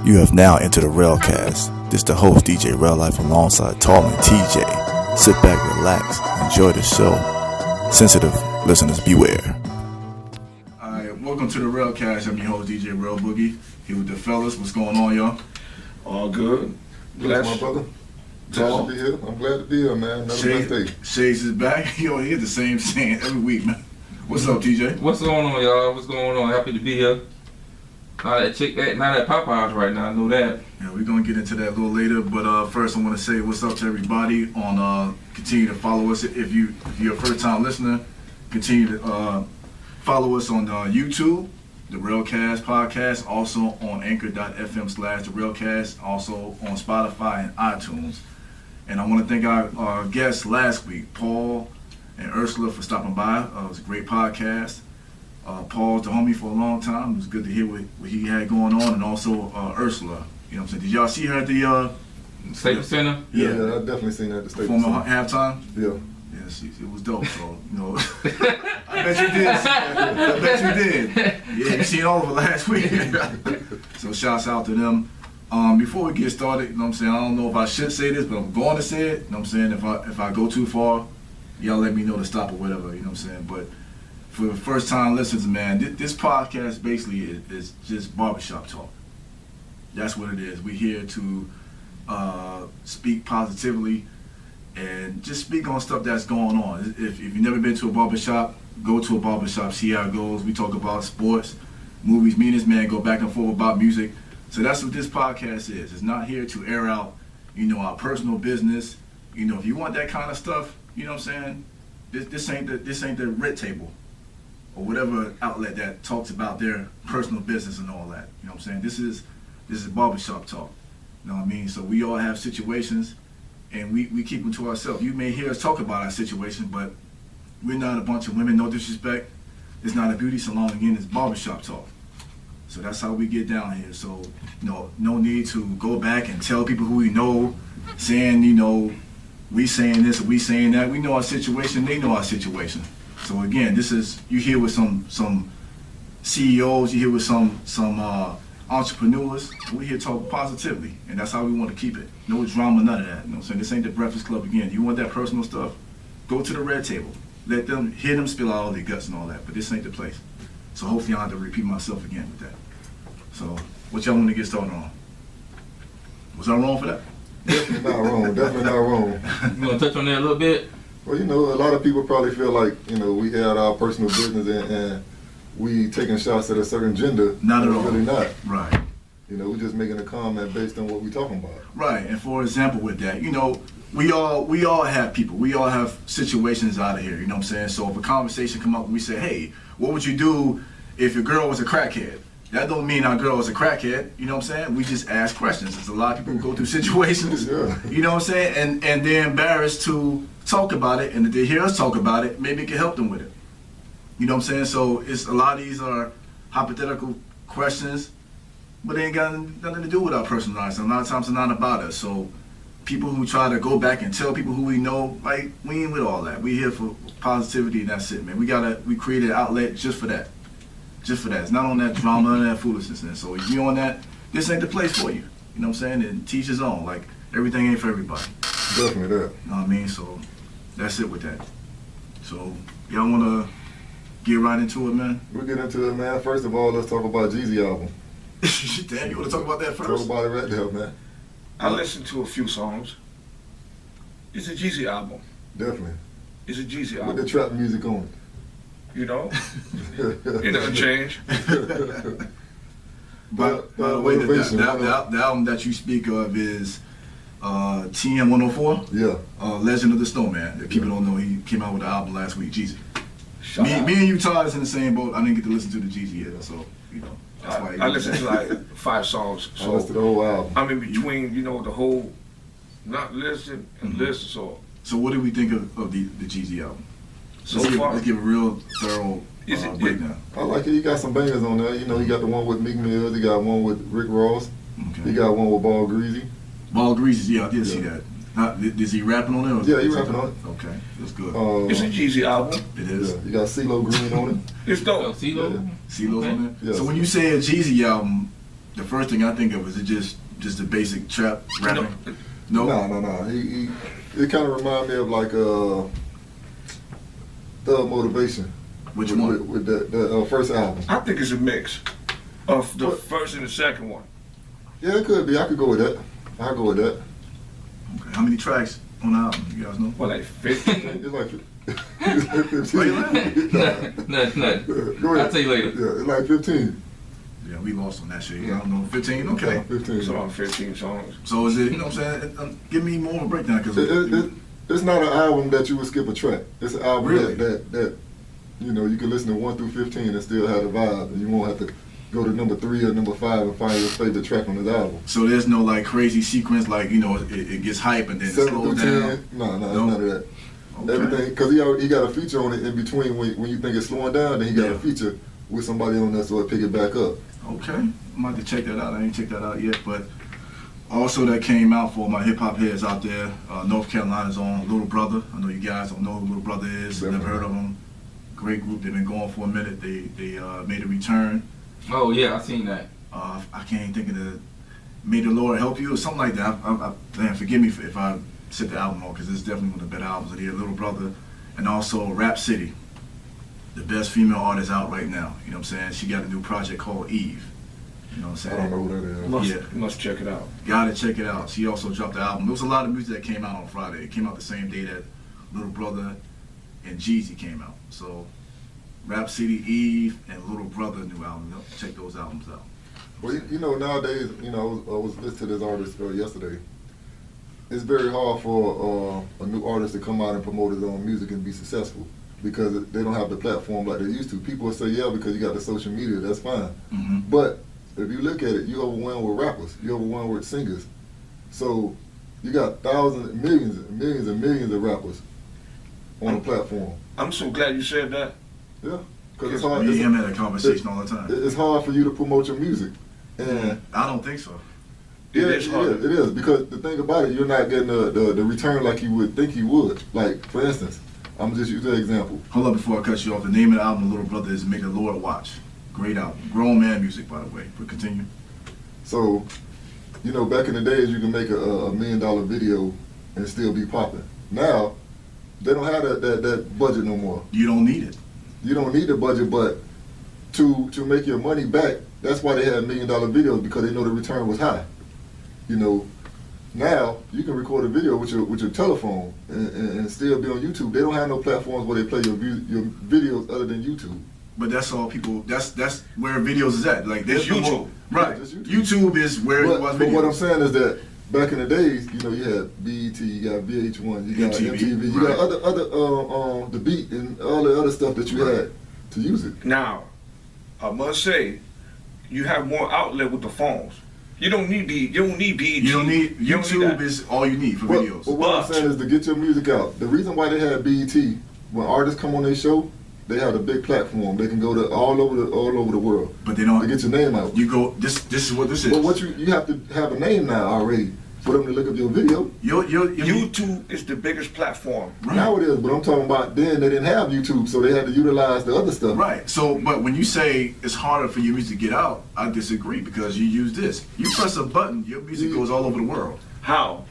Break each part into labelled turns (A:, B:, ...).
A: You have now entered the Railcast. This the host, DJ Rail Life, alongside Tallman TJ. Sit back, relax, enjoy the show. Sensitive listeners beware. Alright, welcome to the Railcast. I'm your host, DJ Rail Boogie. Here with the fellas. What's going on, y'all?
B: All good.
C: Bless my brother. Glad to be here. I'm glad to be here, man. Another birthday.
A: Shades is back. Yo, he hear the same saying every week, man. What's up, TJ?
D: What's going on, y'all? What's going on? Happy to be here. Not at Popeyes right now, I know that.
A: Yeah, we're going to get into that a little later, but first I want to say what's up to everybody on, continue to follow us. If you're a first time listener, continue to follow us on YouTube, the Railcast podcast, also on anchor.fm/the Railcast, also on Spotify and iTunes. And I want to thank our guests last week, Paul and Ursula, for stopping by. It was a great podcast. Paul's the homie for a long time. It was good to hear what he had going on, and also Ursula. You know what I'm saying? Did y'all see her at the
D: Staples Center?
C: Yeah, I definitely seen her at the Staples
A: Center.
C: Former
A: halftime?
C: Yeah.
A: Yeah, it was dope. So, you know, I bet you did. I bet you did. Yeah, you seen all of it last week. So shouts out to them. Before we get started, you know what I'm saying, I don't know if I should say this, but I'm going to say it. You know what I'm saying? If I go too far, y'all let me know to stop or whatever, you know what I'm saying? But for the first time listeners, man, this podcast basically is just barbershop talk. That's what it is. We're here to speak positively and just speak on stuff that's going on. If you've never been to a barbershop, go to a barbershop, see how it goes. We talk about sports, movies, me and this man go back and forth about music. So that's what this podcast is. It's not here to air out, you know, our personal business. You know, if you want that kind of stuff, you know what I'm saying? This ain't the red table or whatever outlet that talks about their personal business and all that. You know what I'm saying? This is barbershop talk. You know what I mean? So we all have situations and we keep them to ourselves. You may hear us talk about our situation, but we're not a bunch of women, no disrespect. It's not a beauty salon. Again, it's barbershop talk. So that's how we get down here. So, you know, no need to go back and tell people who we know, saying, you know, we saying this or we saying that. We know our situation, they know our situation. So again, this is, you here with some CEOs, you here with some entrepreneurs. We here talk positively, and that's how we want to keep it. No drama, none of that. You know what I'm saying? This ain't the Breakfast Club again. You want that personal stuff, go to the red table. Let them, hear them spill out all their guts and all that, but this ain't the place. So hopefully I don't have to repeat myself again with that. So what y'all want to get started on? Was I wrong for that?
C: Definitely not wrong. Definitely not wrong.
D: You want to touch on that a little bit?
C: Well, you know, a lot of people probably feel like, you know, we had our personal business and we taking shots at a certain gender.
A: Not at all.
C: Really not.
A: Right.
C: You know, we're just making a comment based on what we're talking about.
A: Right. And for example with that, you know, we all have people. We all have situations out of here, you know what I'm saying? So if a conversation come up and we say, hey, what would you do if your girl was a crackhead? That don't mean our girl is a crackhead, you know what I'm saying? We just ask questions. There's a lot of people who go through situations,
C: Yeah.
A: You know what I'm saying? And they're embarrassed to talk about it, and if they hear us talk about it, maybe it can help them with it. You know what I'm saying? So it's a lot of these are hypothetical questions, but they ain't got nothing to do with our personal lives. And a lot of times they're not about us. So people who try to go back and tell people who we know, like, we ain't with all that. We here for positivity and that's it, man. We created an outlet just for that. Just for that. It's not on that drama and that foolishness. And so if you on that, this ain't the place for you. You know what I'm saying? And teach his own. Like, everything ain't for everybody.
C: Definitely that.
A: You know what I mean? So that's it with that. So y'all want to get right into it, man?
C: We'll get into it, man. First of all, let's talk about Jeezy album.
A: Damn, you want to talk about that first?
C: Talk about it right there, man.
B: I listened to a few songs. It's a Jeezy album.
C: Definitely.
B: It's a Jeezy
C: With
B: album.
C: the trap music on it.
B: You know? It doesn't change.
A: By the way, the album that you speak of is TM 104?
C: Yeah.
A: Legend of the Snowman. If people don't know, he came out with the album last week, Jeezy. Me and you, Todd, is in the same boat. I didn't get to listen to the Jeezy yet, so, you know. That's why
B: I listened to like 5 songs.
C: I listened to the whole album.
B: I'm in between, you know, the whole not listen and listen.
A: So what do we think of the Jeezy album? Let's give a real thorough breakdown.
C: I like it. You got some bangers on there. You know, you got the one with Meek Mills. You got one with Rick Ross.
A: Okay.
C: You got one with Ball Greasy.
A: Ball Greasy, yeah, I did see that. Is he rapping on it?
C: Yeah, he rapping on it.
A: Okay, that's good.
B: It's a Jeezy album.
A: It is.
C: Yeah, you got CeeLo Green on it.
B: It's dope.
D: CeeLo?
A: CeeLo's on it.
C: Yeah.
A: So when you say a Jeezy album, the first thing I think of is it just the basic trap rapping. No.
C: No. It kind of reminds me of like Thug Motivation.
A: Which one?
C: With the first album.
B: I think it's a mix of the first and the second one.
C: Yeah, it could be. I could go with that. I'll go with that.
A: Okay. How many tracks on the album? You guys know?
B: Well, like 50.
C: It's like 15.
A: Why you laughing?
D: Nothing.
C: Go ahead.
D: I'll tell you later.
C: Yeah, it's like 15.
A: Yeah, we lost on that shit. I don't know. 15? Okay.
C: Yeah, 15.
B: It's around 15 songs.
A: So is it, you know what I'm saying? Give me more of a breakdown. Cause
C: It's not an album that you would skip a track. It's an album
A: Really?
C: that you know, you can listen to 1 through 15 and still have the vibe, and you won't have to go to number 3 or number 5 and find your favorite track on this album.
A: So there's no like crazy sequence like, you know, it gets hype and then it
C: 7
A: slows
C: through
A: down.
C: 10, no, none of that.
A: Okay.
C: Everything, because he got a feature on it in between when you think it's slowing down, then he got a feature with somebody on there so it pick it back up.
A: Okay. I'm about to check that out. I ain't checked that out yet, but also that came out for my hip hop heads out there. North Carolina's on Little Brother. I know you guys don't know who Little Brother is. Never heard of them. Great group. They've been going for a minute. They made a return.
D: Oh yeah, I seen that.
A: I can't even think of the May the Lord Help You or something like that. Man, forgive me if I set the album on because it's definitely one of the better albums of the year. Little Brother, and also Rap City, the best female artist out right now. You know what I'm saying? She got a new project called Eve. You know what I'm
C: I
A: saying?
C: don't know who that is.
A: Yeah.
B: Must check it out.
A: Gotta check it out. She also dropped the album. There was a lot of music that came out on Friday. It came out the same day that Little Brother and Jeezy came out. So Rap City, Eve, and Little Brother new album. Check those albums out.
C: Well, you know, nowadays, you know, I was listening to this artist yesterday. It's very hard for a new artist to come out and promote his own music and be successful because they don't have the platform like they used to. People will say, yeah, because you got the social media, that's fine.
A: Mm-hmm.
C: But if you look at it, you're overwhelmed with rappers. You're overwhelmed with singers. So you got thousands, millions and millions of rappers on the platform.
B: I'm so glad you said that.
C: Yeah, because it's hard.
A: Me and him had a conversation all the time.
C: It's hard for you to promote your music, and
A: I don't think so.
C: yeah,
B: It is hard.
C: it is because the thing about it, you're not getting the return like you would think you would. Like for instance, I'm just using an example.
A: Hold up before I cut you off. The name of the album, Little Brother, is Make the Lord Watch. Great album. Grown man music, by the way. But continue.
C: So, you know, back in the days, you can make a $1 million video and still be popping. Now, they don't have that budget no more.
A: You don't need it.
C: You don't need the budget, but to make your money back, that's why they had $1 million videos, because they know the return was high. You know, now you can record a video with your telephone and still be on YouTube. They don't have no platforms where they play your videos other than YouTube.
A: But that's all people. That's where videos is at. Like there's
B: YouTube.
A: no more, right?
C: Yeah, just
A: YouTube. is where it was.
C: But what I'm saying is that back in the days, you know, you had BET, you got VH1, you got MTV, you got other the beat and all the other stuff that you had to use it.
B: Now, I must say, you have more outlet with the phones. You don't need BET.
A: You don't need YouTube. Is all you need for videos.
C: But what I'm saying is to get your music out. The reason why they had BET, when artists come on their show, they have a big platform. They can go to all over the world.
A: But they don't.
C: To get your name out.
A: You go. This is what this is.
C: But what you have to have a name now already for them to look up your video.
B: YouTube is the biggest platform.
A: Right.
C: Now it is, but I'm talking about then they didn't have YouTube, so they had to utilize the other stuff.
A: Right. So, but when you say it's harder for your music to get out, I disagree because you use this. You press a button, your music goes all over the world.
B: How?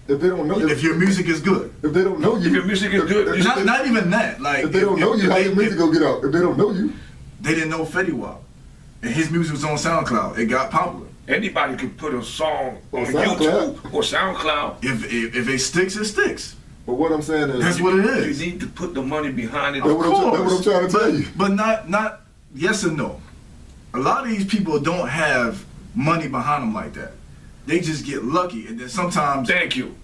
C: If they don't know,
A: If your music is good.
C: if they don't know you,
B: If your music is good,
A: Not even that. Like
C: if they don't know you, how your music go get out? If they don't know you,
A: They didn't know Fetty Wap, and his music was on SoundCloud. It got popular.
B: anybody can put a song on
C: SoundCloud.
B: YouTube or SoundCloud.
A: If it sticks, it sticks.
C: but what I'm saying is
A: That's what it is.
B: You need to put the money behind it.
C: That's what I'm trying to tell you.
A: But not yes and no. A lot of these people don't have money behind them like that. They just get lucky, and then sometimes
B: Thank you.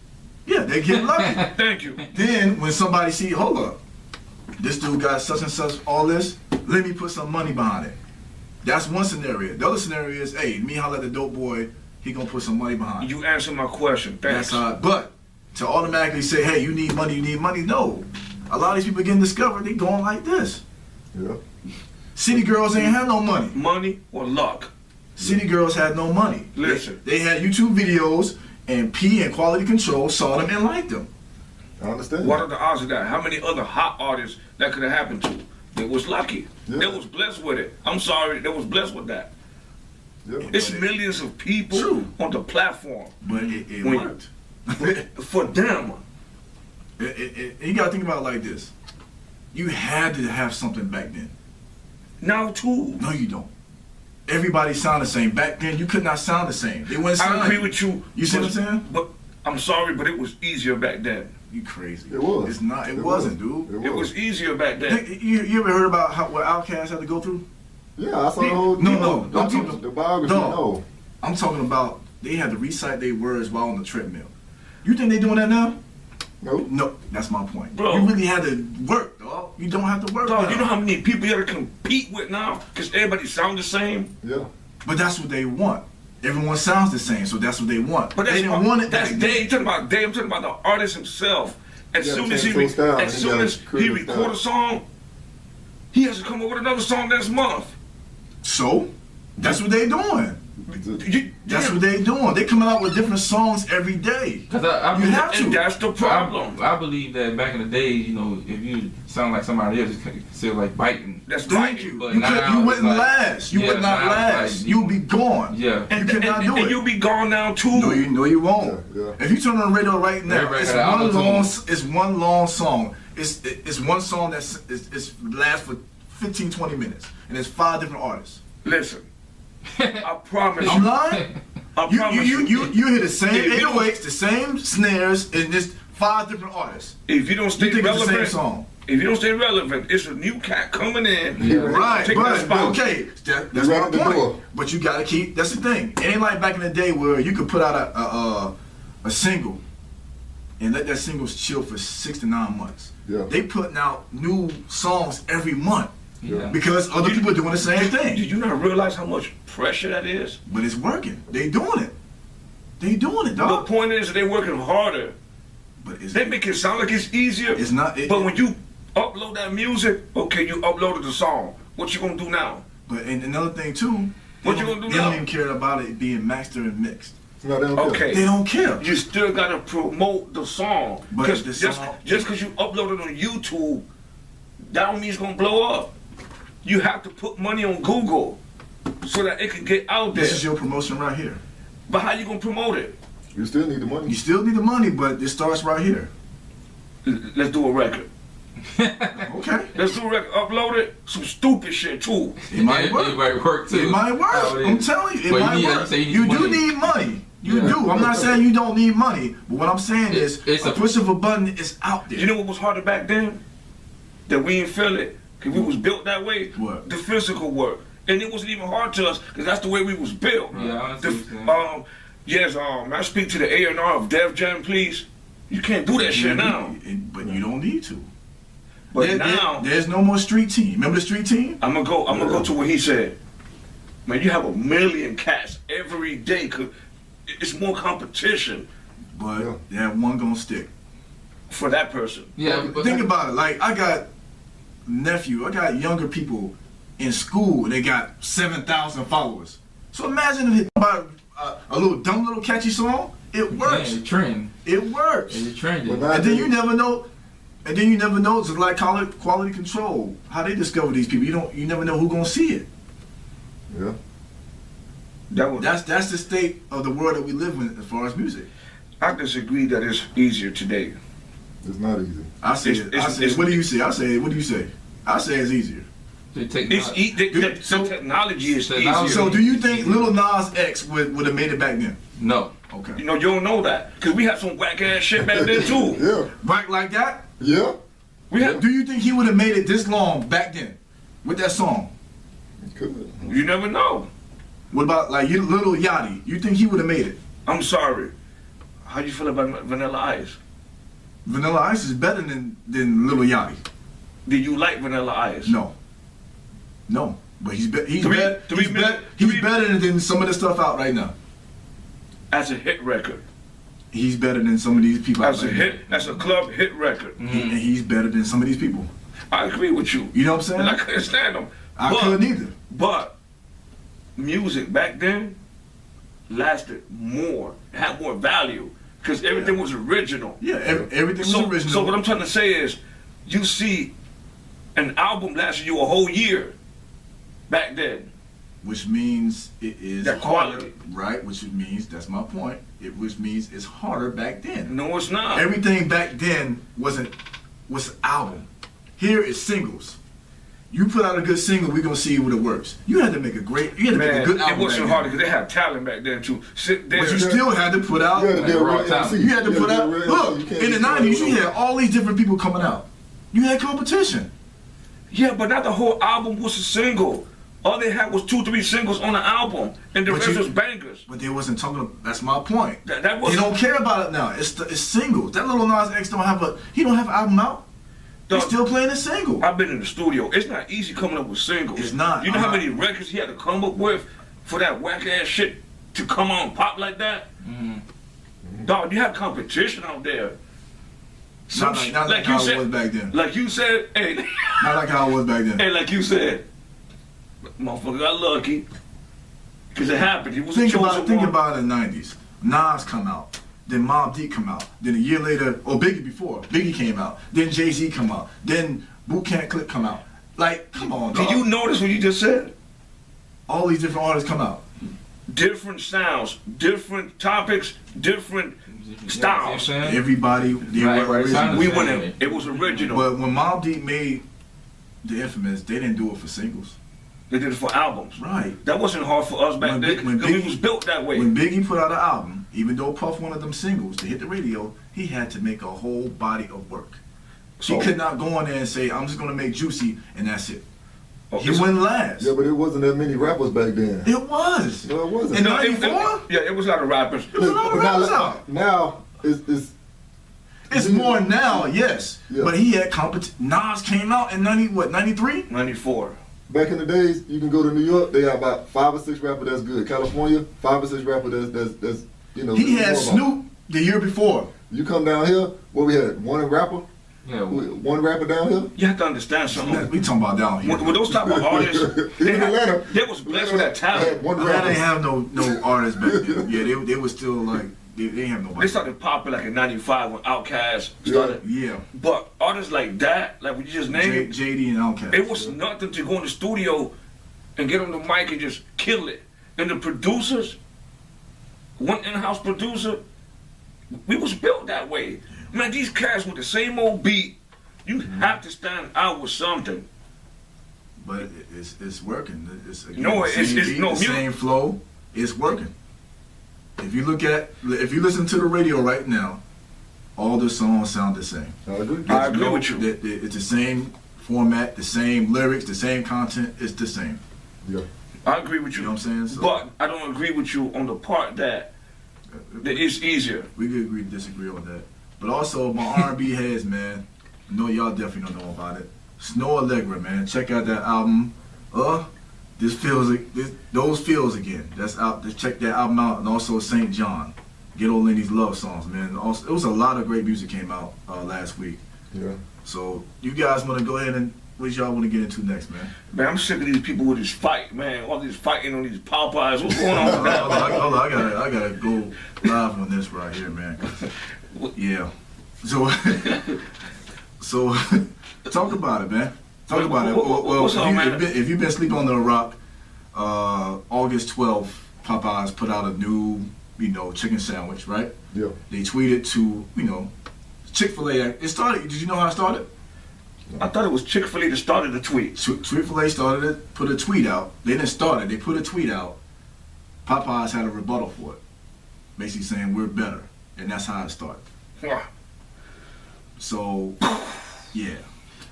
A: yeah, they get lucky.
B: Thank you.
A: Then when somebody see, hold up, this dude got such and such all this, let me put some money behind it. That's one scenario. The other scenario is, hey, me holla at the dope boy, he gonna put some money behind it.
B: You answered my question. Thanks.
A: That's how. But to automatically say, hey, you need money, no. A lot of these people getting discovered, they going like this.
C: Yeah.
A: City girls ain't had no money.
B: Money or luck.
A: City girls had no money.
B: Listen.
A: They had YouTube videos, and P and Quality Control saw them and liked them.
C: I understand.
B: What are the odds of that? How many other hot artists that could have happened to? They was lucky.
C: Yeah.
B: They was blessed with it. I'm sorry, they was blessed with that.
C: Yeah.
B: It's millions of people
A: True.
B: on the platform.
A: But it
B: When-
A: worked.
B: For them,
A: You gotta think about it like this. You had to have something back then.
B: now too.
A: No, you don't. Everybody sound the same. Back then, you could not sound the same. They wouldn't sound
B: I agree
A: like
B: with you.
A: You see what I'm saying?
B: But I'm sorry, but it was easier back then.
A: You crazy.
C: It was.
A: It's not. It
C: It
A: wasn't,
C: was.
A: dude.
B: It was easier back then.
A: You ever heard about what Outkast had to go through?
C: Yeah, I saw the whole.
A: No,
C: the,
A: I'm talking-
C: the biography.
A: No.
C: No.
A: I'm talking about they had to recite their words while on the treadmill. You think they doing that now?
C: No.
A: No, that's my point.
B: Bro.
A: You really had to work, dog. You don't have to work
B: Dog,
A: now.
B: you know how many people you gotta compete with now? Because everybody sound the same.
C: Yeah.
A: But that's what they want. Everyone sounds the same, so that's what they want.
B: But
A: they
B: that's
A: didn't want it.
B: That's
A: back then.
B: Dave. Talking about Dave. I'm talking about the artist himself. As
C: Yeah,
B: soon as
C: change his style.
B: as
C: He
B: soon
C: gotta
B: as he
C: create a
B: record
C: style.
B: a song, he has to come up with another song next month.
A: So that's what they doing.
B: You,
A: That's what they doing. They coming out with different songs every day.
D: Because I
A: You have to.
B: and that's the problem.
D: I believe that back in the day, you know, if you sound like somebody else, it's considered like biting.
B: That's
A: Thank
B: right.
A: you.
D: But
A: You,
D: now
A: you
D: it's
A: wouldn't
D: like-
A: last. You
D: Yeah,
A: would not
D: now it's
A: last.
D: like-
A: You'll be gone.
D: Yeah.
A: You cannot do
B: and
A: it.
B: you'll be gone now too.
A: No, you won't.
C: Yeah, yeah.
A: If you turn on the radio right now,
D: Everybody
A: it's
D: got
A: one
D: auto-tune.
A: long. It's one long song. It's one song it's lasts for 15, 20 minutes, and it's 5 different artists.
B: Listen, I promise
A: I'm
B: you.
A: lying.
B: I
A: You
B: promise
A: you hear the same
B: If you
A: 808s, the same snares, and just 5 different artists.
B: If you don't
A: You
B: stay
A: think it's the same
B: relevant,
A: song?
B: if you don't stay relevant, it's a new cat coming in.
D: Yeah.
A: Right,
B: Take that
A: but
B: spot.
A: okay, that's
C: Right
A: my
C: at the
A: point.
C: door.
A: But you gotta keep. That's the thing. It ain't like back in the day where you could put out a single and let that single chill for 6 to 9 months.
C: Yeah.
A: They putting out new songs every month
D: Yeah.
A: because other people are doing the same
B: Did
A: thing.
B: you not realize how much pressure that is?
A: But it's working. They doing it. They doing it,
B: The
A: dog.
B: point is they're working harder.
A: But
B: They make it sound like it's easier.
A: It's not.
B: But when you upload that music, okay, you uploaded the song. What you gonna do now?
A: But and another thing too.
B: What you gonna do
A: They
B: now?
A: don't even care about it being mastered and mixed.
C: No, they don't care.
B: Okay.
A: They don't care.
B: You still gotta promote the song.
A: But
B: Because
A: the
B: just
A: song-
B: because you upload it on YouTube, that don't mean it's gonna blow up. You have to put money on Google so that it can get out there.
A: This is your promotion right here.
B: But how you gonna promote it?
C: You still need the
A: You
C: money.
A: still need the money, but it starts right here.
B: Let's do a record.
A: Okay.
B: Let's do a record. Upload it. Some stupid shit too.
A: It might
D: It
A: work.
D: might work too.
A: It might work.
D: How it
A: I'm
D: is.
A: telling you, it
D: But
A: might
D: you need-
A: work.
D: you say
A: You
D: need
A: do
D: money.
A: need money. You
D: Yeah.
A: do. I'm not saying you don't need money, but what I'm saying is,
D: It's
A: a
D: a-
A: push of a button is out there.
B: You know what was harder back then? That we didn't feel it. Cause we was built that way.
A: What?
B: The physical work. And it wasn't even hard to us because that's the way we was built.
D: Yeah, I
B: The-
D: understand what you're saying.
B: yes, may I speak to the A&R of Def Jam, please? You can't do that shit now.
A: But you don't need to.
B: But
A: There-
B: now,
A: there's no more street team. Remember the street team?
B: I'm gonna go to what he said. Man, you have 1,000,000 cats every day. Cause it's more competition
A: But
C: Yeah.
A: that one gonna stick.
B: for that person.
D: Yeah, but
A: Think about it. Like I got I got younger people in school. And they got 7,000 followers. So imagine if it about a little dumb little catchy song. It works.
D: Yeah, it's trend.
A: It works.
D: It's trending.
C: But now-
A: And then you never know. And then you never know. It's like quality control. How they discover these people. You never know who gonna see it.
C: Yeah.
B: That was,
A: That's the state of the world that we live in as far as music.
B: I disagree that it's easier today.
C: It's not easy.
A: I say.
B: It's-
A: What do you say? I say. What do you say? I say it's easier.
D: The
B: It's the technology is
D: Technology.
B: easier.
A: So do you think Lil Nas X would have made it back then?
D: No.
A: Okay.
B: You know, you don't know that because we had some whack ass shit back then too.
C: Yeah.
A: Right like that?
C: Yeah.
B: We had,
A: Do you think he would have made it this long back then with that song?
C: Could.
B: you never know.
A: What about like Little Yachty? You think he would have made it?
B: I'm sorry. How you feel about Vanilla Ice?
A: Vanilla Ice is better than Little Yachty.
B: Did you like Vanilla Ice?
A: No. No. But he's better. He's
B: Three
A: he's better than some of the stuff out right now.
B: As a hit record.
A: He's better than some of these people.
B: As
A: out
B: a
A: right
B: hit, as a club hit record.
A: now. And he's better than some of these people.
B: I agree with you.
A: You know what I'm saying?
B: And I couldn't stand them.
A: I couldn't either.
B: But music back then lasted more, it had more value because everything was original.
A: Yeah, everything was
B: So,
A: original.
B: so what I'm trying to say is, you see, an album lasted you a whole year back then.
A: which means it is
B: That
A: harder,
B: quality.
A: right? Which means, that's my point, which means it's harder back then.
B: No, it's not.
A: Everything back then was album. Here is singles. You put out a good single, we're gonna see what it works. You had to make a good album.
B: It wasn't
A: back
B: hard
A: then.
B: because they had talent back then too. Sit there.
A: But you still had to put out.
C: You had to deal with
D: raw
C: MC.
A: You had to put out.
C: deal with
A: Look,
C: MC. You can't
A: in the
C: just
A: '90s,
C: throw
A: you
C: it
A: had all these different people coming out. You had competition.
B: Yeah, but not the whole album was a single. All they had was 2-3 singles on the album, and the
A: But
B: rest
A: you-
B: was bangers.
A: But they wasn't talking. That's my point.
B: That was
A: They don't care about it now. It's singles. That little Nas X don't have an album out. He's
B: Dog,
A: still playing a single.
B: I've been in the studio. It's not easy coming up with singles.
A: It's not.
B: You know how many records he had to come up with for that whack ass shit to come on pop like that? Dog, you have competition out there.
A: Not like how it was back then.
B: Like you said, hey,
A: Not like how it was back then.
B: hey, like you said, motherfucker got lucky because it happened. He was
A: Think
B: a chosen
A: about it
B: one.
A: in the '90s. Nas come out, then Mobb Deep come out, then a year later, or Biggie before, Biggie came out, then Jay-Z come out, then Boot Camp Clip come out. Like, come on, dog.
B: Did you notice what you just said?
A: All these different artists come out.
B: Different sounds, different topics, different styles.
A: Everybody, they
D: Right,
A: were
D: right.
A: original.
B: We went in. It was original.
A: But when Mobb Deep made the Infamous, they didn't do it for singles.
B: They did it for albums.
A: Right.
B: That wasn't hard for us back
A: When
B: then
A: Big- when
B: because we
A: Biggie-
B: was built that way.
A: When Biggie put out an album, even though Puff wanted them singles to hit the radio, he had to make a whole body of work.
B: So-
A: He could not go on there and say, I'm just going to make Juicy, and that's it.
B: Oh,
A: He
B: it's-
A: wouldn't last.
C: Yeah, but it wasn't that many rappers back then.
A: It was.
C: No, it wasn't.
A: In
B: No, it-
A: 94?
B: yeah, it was a lot of rappers.
A: There's a lot of
C: But
A: rappers out.
C: now it's
A: It's more now, yes.
C: Yeah.
A: But he had competition. Nas came out in 93?
B: 94.
C: back in the days. You can go to New York. They got about 5 or 6 rappers that's good. California, 5 or 6 rappers that's you know.
A: He had
C: more about-
A: Snoop the year before.
C: You come down here, what we had? One rapper,
D: Yeah,
C: one rapper down here.
B: You have to understand something.
A: We talking about down here.
B: With those type of artists, they,
C: Even Atlanta,
B: they was blessed with that
C: had
B: talent.
C: one
A: Atlanta
C: rapper.
A: didn't have no artists back then. Yeah, they were still like, they didn't have nobody.
B: They started popping like in 95 when Outkast started.
A: Yeah.
B: But artists like that, like what you just named,
A: JD and Outkast.
B: it was nothing to go in the studio and get on the mic and just kill it. And the producers, one in-house producer, we was built that way. Man, these cats with the same old beat, you have to stand out with something.
A: But it's working. It's again,
B: No,
A: the
B: it's-
A: same
B: it's
A: beat,
B: no
A: the
B: music.
A: same flow. It's working. If you listen to the radio right now, all the songs sound the same.
C: I agree.
B: I agree with you.
A: It's the same format, the same lyrics, the same content. It's the same.
C: Yeah.
B: I agree with
A: You
B: you.
A: know what I'm saying? So,
B: But I don't agree with you on the part that it's easier.
A: we could agree to disagree on that. But also, my R&B heads, man, I know y'all definitely don't know about it. Snow Allegra, man, check out that album. Those feels again. That's out. Just check that album out, and also St. John. Get old Lenny's love songs, man. Also, it was a lot of great music came out last week.
C: Yeah.
A: So you guys want to go ahead and what y'all want to get into next, man?
B: Man, I'm sick of these people with this fight, man. All this fighting on these Popeyes. What's going on with that?
A: Hold on, I gotta go live on this right here, man. Yeah. So, so talk about it, man. Talk about it. Well,
B: What's up, man?
A: if you've been sleeping under a rock, August 12th, Popeyes put out a new, chicken sandwich, right?
C: Yeah.
A: They tweeted to, Chick-fil-A. It started. Did you know how it started?
B: I thought it was Chick-fil-A that started the tweet.
A: Chick-fil-A started it, put a tweet out. They didn't start it. They put a tweet out. Popeyes had a rebuttal for it, basically saying we're better, and that's how it started. So, yeah.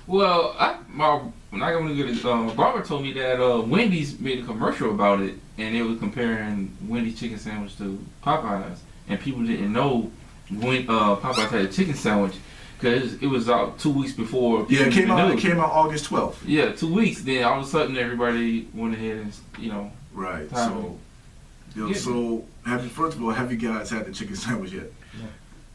D: Well, when I went to get it, Barbara told me that Wendy's made a commercial about it, and they were comparing Wendy's chicken sandwich to Popeyes, and people didn't know when Popeyes had a chicken sandwich because it was out 2 weeks before.
A: Yeah, it came
D: people
A: out.
D: knew.
A: It came out August 12th.
D: Yeah, 2 weeks. Then all of a sudden, everybody went ahead and
A: Right.
D: Time.
A: So first of all, have you guys had the chicken sandwich yet?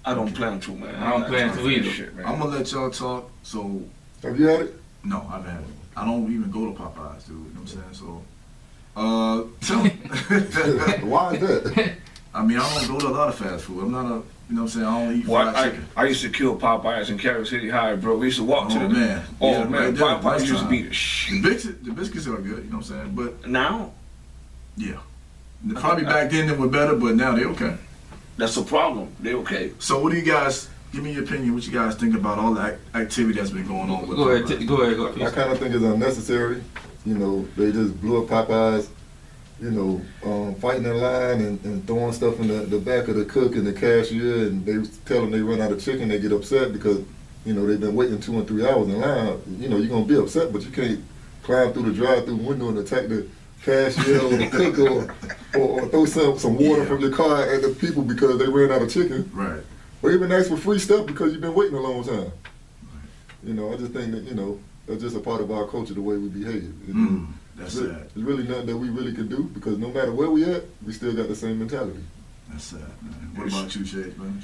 B: I don't plan to, man.
D: I don't plan to either.
B: Shit, man.
A: I'm gonna let y'all talk. So
C: Have you had it?
A: no, I haven't had it. I don't even go to Popeyes, dude. You know what I'm saying? So,
C: Why is that?
A: I mean, I don't go to a lot of fast food. I'm not a, you know what I'm saying? I don't eat
B: Well,
A: fried chicken.
B: I used to kill Popeyes in Carol City High, bro. We used to walk to
A: Oh
B: the
A: man.
B: Oh
A: Yeah,
B: man,
A: right there,
B: Popeyes used to
A: lunchtime.
B: be the shit.
A: The biscuits are good. You know what I'm saying? But
B: Now,
A: Yeah. Probably back then they were better, but now they're okay.
B: That's the problem. They're okay.
A: So what do you guys, give me your opinion, what you guys think about all the activity that's been going on with
D: Go ahead.
A: Popeyes?
D: Go ahead.
C: I kind of think it's unnecessary. You know, they just blew up Popeyes. You know, fighting in line and throwing stuff in the back of the cook and the cashier, and they tell them they run out of chicken. They get upset because, you know, they've been waiting 2 and 3 hours in line. You know, you're gonna be upset, but you can't climb through the drive-through window and attack the cashier or the cook or throw some water from your car at the people because they ran out of chicken.
A: Right.
C: Or even ask for free stuff because you've been waiting a long time. You know, I just think that, you know, that's just a part of our culture, the way we behave.
A: That's sad.
C: There's really nothing that we really can do because no matter where we at, we still got the same mentality.
A: That's sad, man. What about you, Shades, man?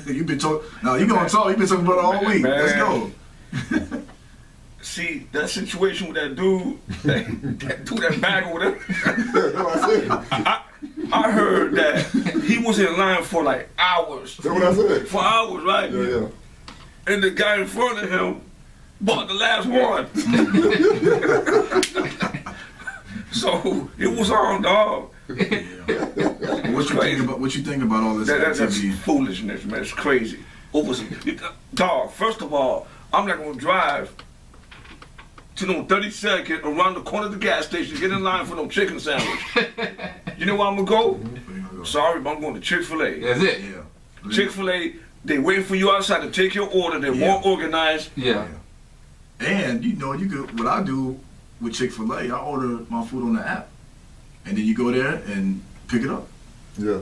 A: You've been talking. No, you gonna talk. You've been talking about it all week.
B: Man.
A: Let's go.
B: See, that situation with that dude, that bag or whatever.
C: Yeah, no, I said.
B: I heard that he was in line for like hours.
C: That's what I said.
B: For hours, right?
C: Yeah.
B: And the guy in front of him bought the last one. So it was on, dog.
A: Yeah. What you think about all this
B: That's
A: activity?
B: foolishness, man. It's crazy. Dog, first of all, I'm not gonna drive to no 32nd around the corner of the gas station, get in line for no chicken sandwich. You know where I'm gonna go? Sorry, but I'm going to Chick-fil-A.
D: That's it.
A: Yeah.
B: Chick-fil-A, they waiting for you outside to take your order. They're more organized.
D: Yeah.
A: And you know, you could. What I do with Chick-fil-A, I order my food on the app, and then you go there and pick it up.
C: Yeah.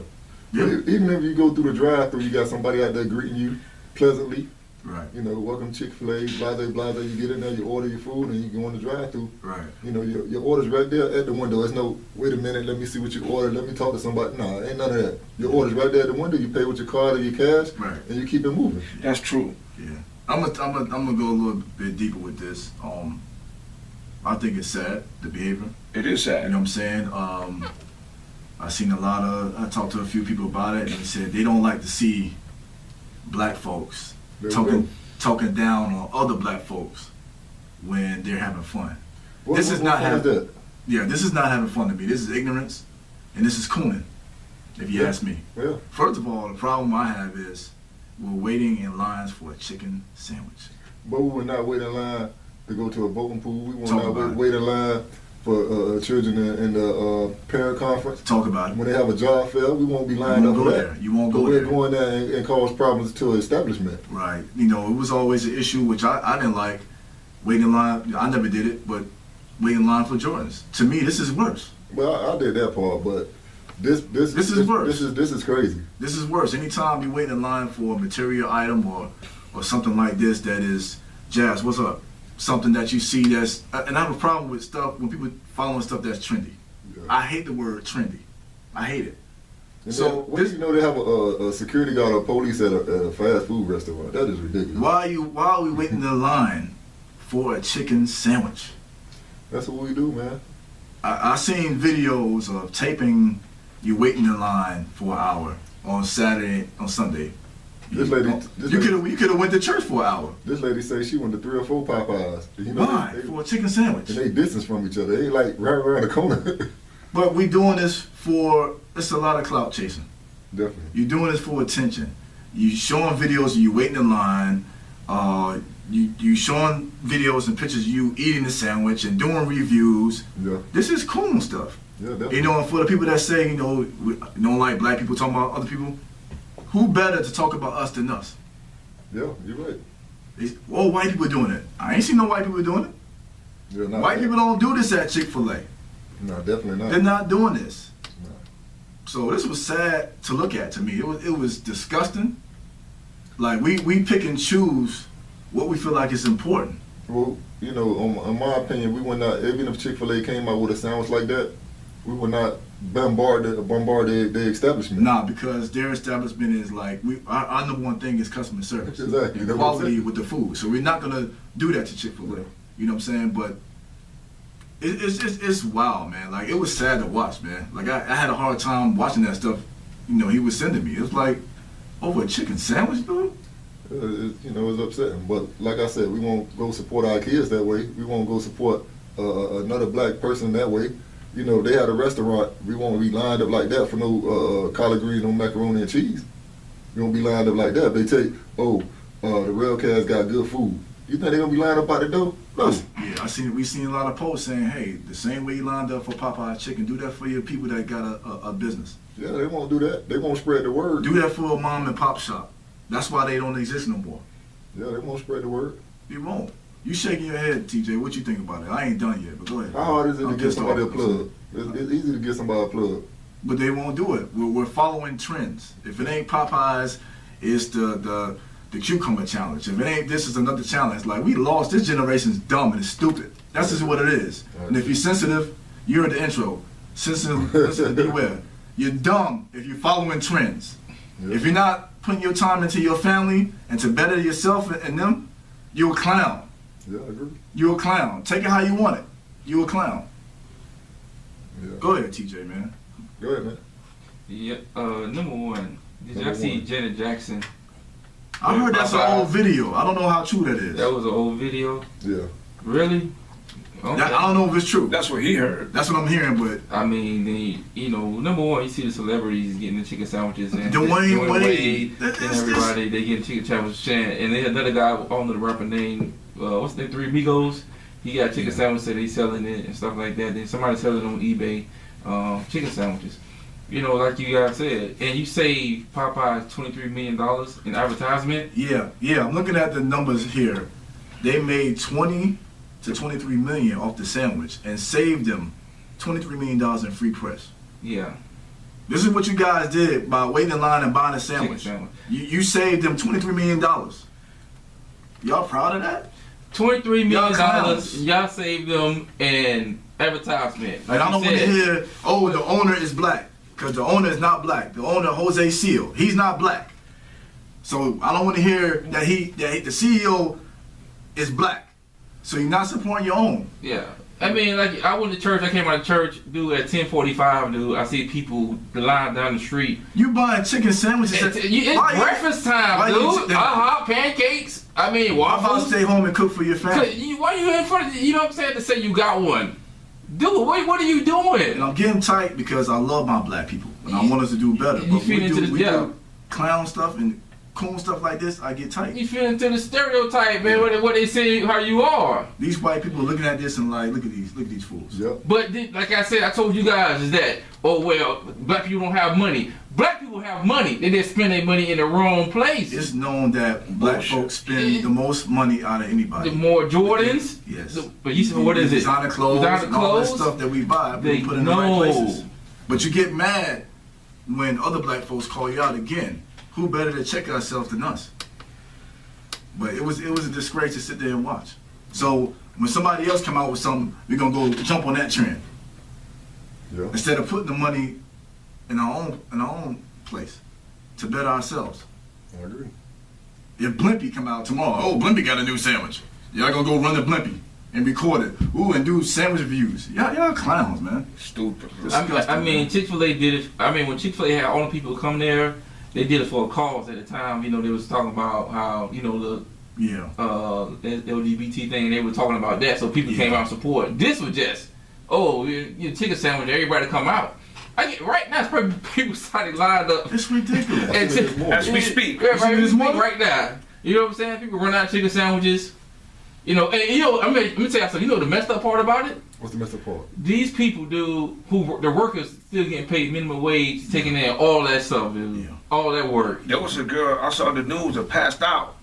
A: Yeah.
C: Even if you go through the drive-through, you got somebody out there greeting you pleasantly.
A: Right.
C: You know, welcome Chick-fil-A, blah, blah, blah. You get in there, you order your food, and you go on the drive-through.
A: Right.
C: You know, your order's right there at the window. There's no, wait a minute, let me see what you ordered, let me talk to somebody. No, ain't none of that. Your order's right there at the window. You pay with your card or your cash,
A: Right.
C: and you keep it moving.
B: That's true.
A: Yeah. I'm gonna go a little bit deeper with this. I think it's sad, the behavior.
B: It is
A: You
B: sad.
A: know what I'm saying? I talked to a few people about it, and they said they don't like to see black folks
C: There we go.
A: talking down on other black folks when they're having fun.
C: What
A: This is not
C: fun
A: having.
C: that?
A: Yeah, this is not having fun to me. This is ignorance, and this is cooning, if you
C: Yeah.
A: ask me.
C: Yeah.
A: First of all, the problem I have is we're waiting in lines for a chicken sandwich.
C: But we would not wait in line to go to a boating pool. We would
A: Talk
C: not
A: about it.
C: wait in line for children in the parent conference.
A: Talk about it.
C: When they have a job fair, we won't be lined
A: You
C: up
A: won't
C: for
A: go
C: that.
A: there. You won't
C: But
A: go
C: we're
A: there.
C: going there and cause problems to an establishment.
A: Right. You know, it was always an issue, which I didn't like. Waiting in line, I never did it, but waiting in line for Jordans. To me, this is worse.
C: Well, I did that part, but this
A: is worse.
C: This is crazy.
A: This is worse. Anytime you wait in line for a material item or something like this that is, Jazz, what's up? Something that you see that's, and I have a problem with stuff when people following stuff that's trendy.
C: Yeah.
A: I hate the word trendy. I hate it.
C: And
A: So,
C: then, what do you know they have a security guard or police at a fast food restaurant? That is ridiculous.
A: Why are we waiting in line for a chicken sandwich?
C: That's what we do, man.
A: I seen videos of taping you waiting in line for an hour on Sunday.
C: This lady,
A: You could have went to church for an hour.
C: this lady says she went to 3 or 4 Popeyes. You know,
A: Why? For a chicken sandwich.
C: and they distance from each other. They like right around the corner.
A: But we doing this for, it's a lot of clout chasing.
C: Definitely.
A: You're doing this for attention. You showing videos of you waiting in line. You showing videos and pictures of you eating the sandwich and doing reviews.
C: Yeah.
A: This is cool stuff.
C: Yeah, definitely.
A: You know, and for the people that say, you know, we don't like black people talking about other people, who better to talk about us than us?
C: Yeah, you're right.
A: Oh, white people doing it. I ain't seen no white people doing it.
C: Yeah, not
A: White
C: that.
A: people don't do this at Chick-fil-A.
C: No, definitely not.
A: They're not doing this.
C: No.
A: So this was sad to look at to me. It was disgusting. Like we pick and choose what we feel like is important.
C: Well, you know, in my opinion, we would not, even if Chick-fil-A came out with a sandwich like that, we would not bombard the establishment.
A: Nah, because their establishment is like our number one thing is customer service.
C: Exactly.
A: And
C: That's what I'm
A: quality
C: saying.
A: with the food. So we're not gonna do that to Chick-fil-A. You know what I'm saying? But it's wild, man. Like, it was sad to watch, man. Like, I had a hard time watching that stuff. You know, he was sending me. It was like, over a chicken sandwich, dude.
C: You know, it's upsetting. But like I said, we won't go support our kids that way. We won't go support another black person that way. You know, they had a restaurant. We won't be lined up like that for no collard greens, no macaroni and cheese. We won't be lined up like that. They take, the Rail Cats got good food. You think they gonna be lined up out the door? No.
A: Yeah, we seen a lot of posts saying, hey, the same way you lined up for Popeyes chicken, do that for your people that got a business.
C: Yeah, they won't do that. They won't spread the word.
A: Do that for a mom and pop shop. That's why they don't exist no more.
C: Yeah, they won't spread the word.
A: They won't. You shaking your head, TJ. What you think about it? I ain't done yet, but go ahead.
C: How hard is it to get somebody a plug? It's easy to get somebody a plug.
A: But they won't do it. We're following trends. If it ain't Popeyes, it's the cucumber challenge. If it ain't this, is another challenge. Like, we lost. This generation's dumb and it's stupid. That's just what it is.
C: Right.
A: And if you're sensitive, you're in the intro. Sensitive, beware. You're dumb if you're following trends.
C: Yeah.
A: If you're not putting your time into your family and to better yourself and them, you're a clown.
C: Yeah, I agree.
A: You're a clown. Take it how you want it. You're a clown.
C: Yeah.
A: Go ahead, TJ, man.
C: Go ahead, man.
D: Yeah, number one, did y'all see Janet Jackson?
A: I heard that's an old video. I don't know how true that is.
D: That was an old video?
C: Yeah.
D: Really? Okay.
A: I don't know if it's true.
B: That's what he heard.
A: That's what I'm hearing, but
D: I mean, number one, you see the celebrities getting the chicken sandwiches and
A: Dwayne Wade
D: and everybody, they getting chicken sandwiches. And then another guy on the rapper named, what's the name, Three Amigos? He got chicken sandwiches that he's selling it and stuff like that. Then somebody selling it on eBay, chicken sandwiches. Like you guys said, and you save Popeyes $23 million in advertisement.
A: Yeah. I'm looking at the numbers here. They made 20 to 23 million off the sandwich and saved them $23 million in free press.
D: Yeah.
A: This is what you guys did by waiting in line and buying a sandwich.
D: Chicken sandwich.
A: You saved them $23 million. Y'all proud of that?
D: $23 million.
A: clowns.
D: Y'all saved them in advertisement.
A: And I don't want to hear, the owner is black. Because the owner is not black. The owner, Jose Seal, he's not black. So I don't want to hear that the CEO is black. So you're not supporting your own.
D: Yeah. I mean, like, I went to church, I came out of church, dude, at 10:45, dude, I see people line down the street.
A: You buying chicken sandwiches?
D: It's breakfast time, dude. Pancakes. I mean, waffles.
A: How about stay home and cook for your family?
D: Why you in front of, you know what I'm saying, to say you got one? Dude, what are you doing?
A: And I'm getting tight because I love my black people. And I want us to do better.
D: You
A: But
D: feed into
A: we do clown stuff and cool stuff like this, I get tight.
D: You fit into the stereotype, man, what they say how you are.
A: These white people are looking at this and like, look at these fools.
C: Yep.
D: But like I said, I told you guys is that, black people don't have money. Black people have money. They just spend their money in the wrong place.
A: It's known that black folks spend the most money out of anybody.
D: The more Jordans.
A: Yes.
D: But you said, what is it?
A: Designer clothes and all that stuff that we buy, we put in the right places. But you get mad when other black folks call you out again. Who better to check ourselves than us? But it was a disgrace to sit there and watch. So when somebody else come out with something, we're gonna go jump on that trend.
C: Yeah.
A: Instead of putting the money in our own place to better ourselves.
C: I agree.
A: If Blimpie come out tomorrow, Blimpie got a new sandwich. Y'all gonna go run the Blimpie and record it. And do sandwich reviews. Y'all clowns, man.
B: Stupid.
D: I mean, Chick-fil-A did it. I mean, when Chick-fil-A had all the people come there, they did it for a cause at the time. They was talking about how, the LGBT thing, and they were talking about that, so people came out and support. This was just, chicken sandwich, everybody come out. Right now, it's probably people started lined up.
A: It's ridiculous.
B: As we speak.
D: Right now. You know what I'm saying? People run out chicken sandwiches. And let me tell you something. The messed up part about it?
C: What's the messed up part?
D: These people, dude, the workers still getting paid minimum wage, taking in all that stuff, dude. Yeah. All that work.
B: There was a girl, I saw the news, that passed out.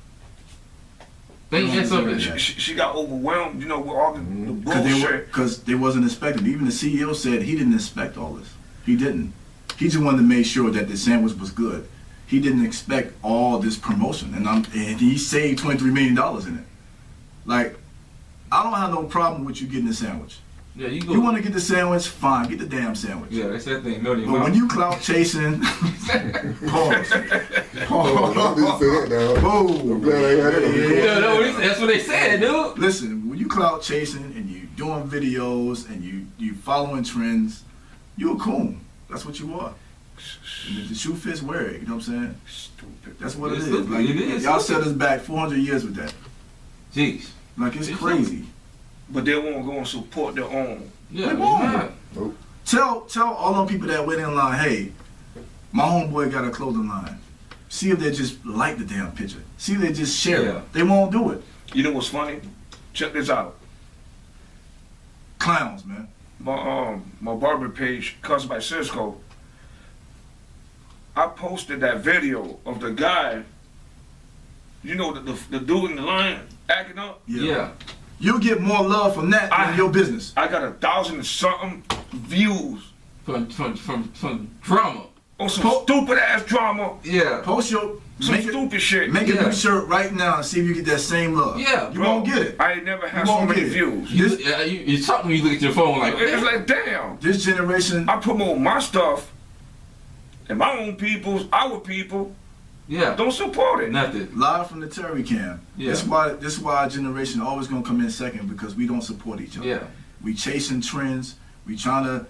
B: She got overwhelmed, with all the bullshit.
A: Because they wasn't expecting. Even the CEO said he didn't expect all this. He didn't. He just wanted to make sure that the sandwich was good. He didn't expect all this promotion. And he saved $23 million in it. Like, I don't have no problem with you getting the sandwich.
D: Yeah, you
A: want to get the sandwich? Fine, get the damn sandwich.
D: Yeah, that's that thing.
A: But when you clout chasing, pause.
C: I didn't say that now. I'm glad I had it.
D: No, that's what they said, dude.
A: Listen, when you clout chasing and you doing videos and you following trends, you a coon. That's what you are. And if the shoe fits, wear it. You know what I'm saying? Stupid. That's what it is. Like, y'all set us back 400 years with that.
D: Jeez.
A: Like, it's crazy.
B: but they won't go and support their own.
D: Yeah,
A: They won't.
D: yeah.
C: Nope.
A: Tell all them people that went in line, hey, my homeboy got a clothing line. See if they just like the damn picture. See if they just share
D: Yeah.
A: it. They won't do it.
B: You know what's funny? Check this out.
A: Clowns, man.
B: My barber page, Cuts by Cisco. I posted that video of the guy. You know the dude in the line acting up.
D: Yeah.
A: You'll get more love from that than your business.
B: I got 1,000 and something views
D: From drama.
B: on some stupid ass drama.
D: Yeah.
A: Post your
B: Some stupid shit.
A: Make a
D: Yeah.
A: new shirt right now and see if you get that same love.
D: Yeah,
A: You
B: Bro,
A: won't get it.
B: I ain't never had
A: You
B: so
A: won't
B: many
A: get it.
B: views.
D: You talk when you look at your phone like,
B: It's like, damn.
A: This generation,
B: I promote my stuff and my own people's, our people.
D: yeah,
B: Don't support it.
D: nothing.
A: live from the Terry cam.
D: Yeah.
A: This is why our generation always gonna come in second, because we don't support each other.
D: Yeah,
A: We chasing trends. We trying to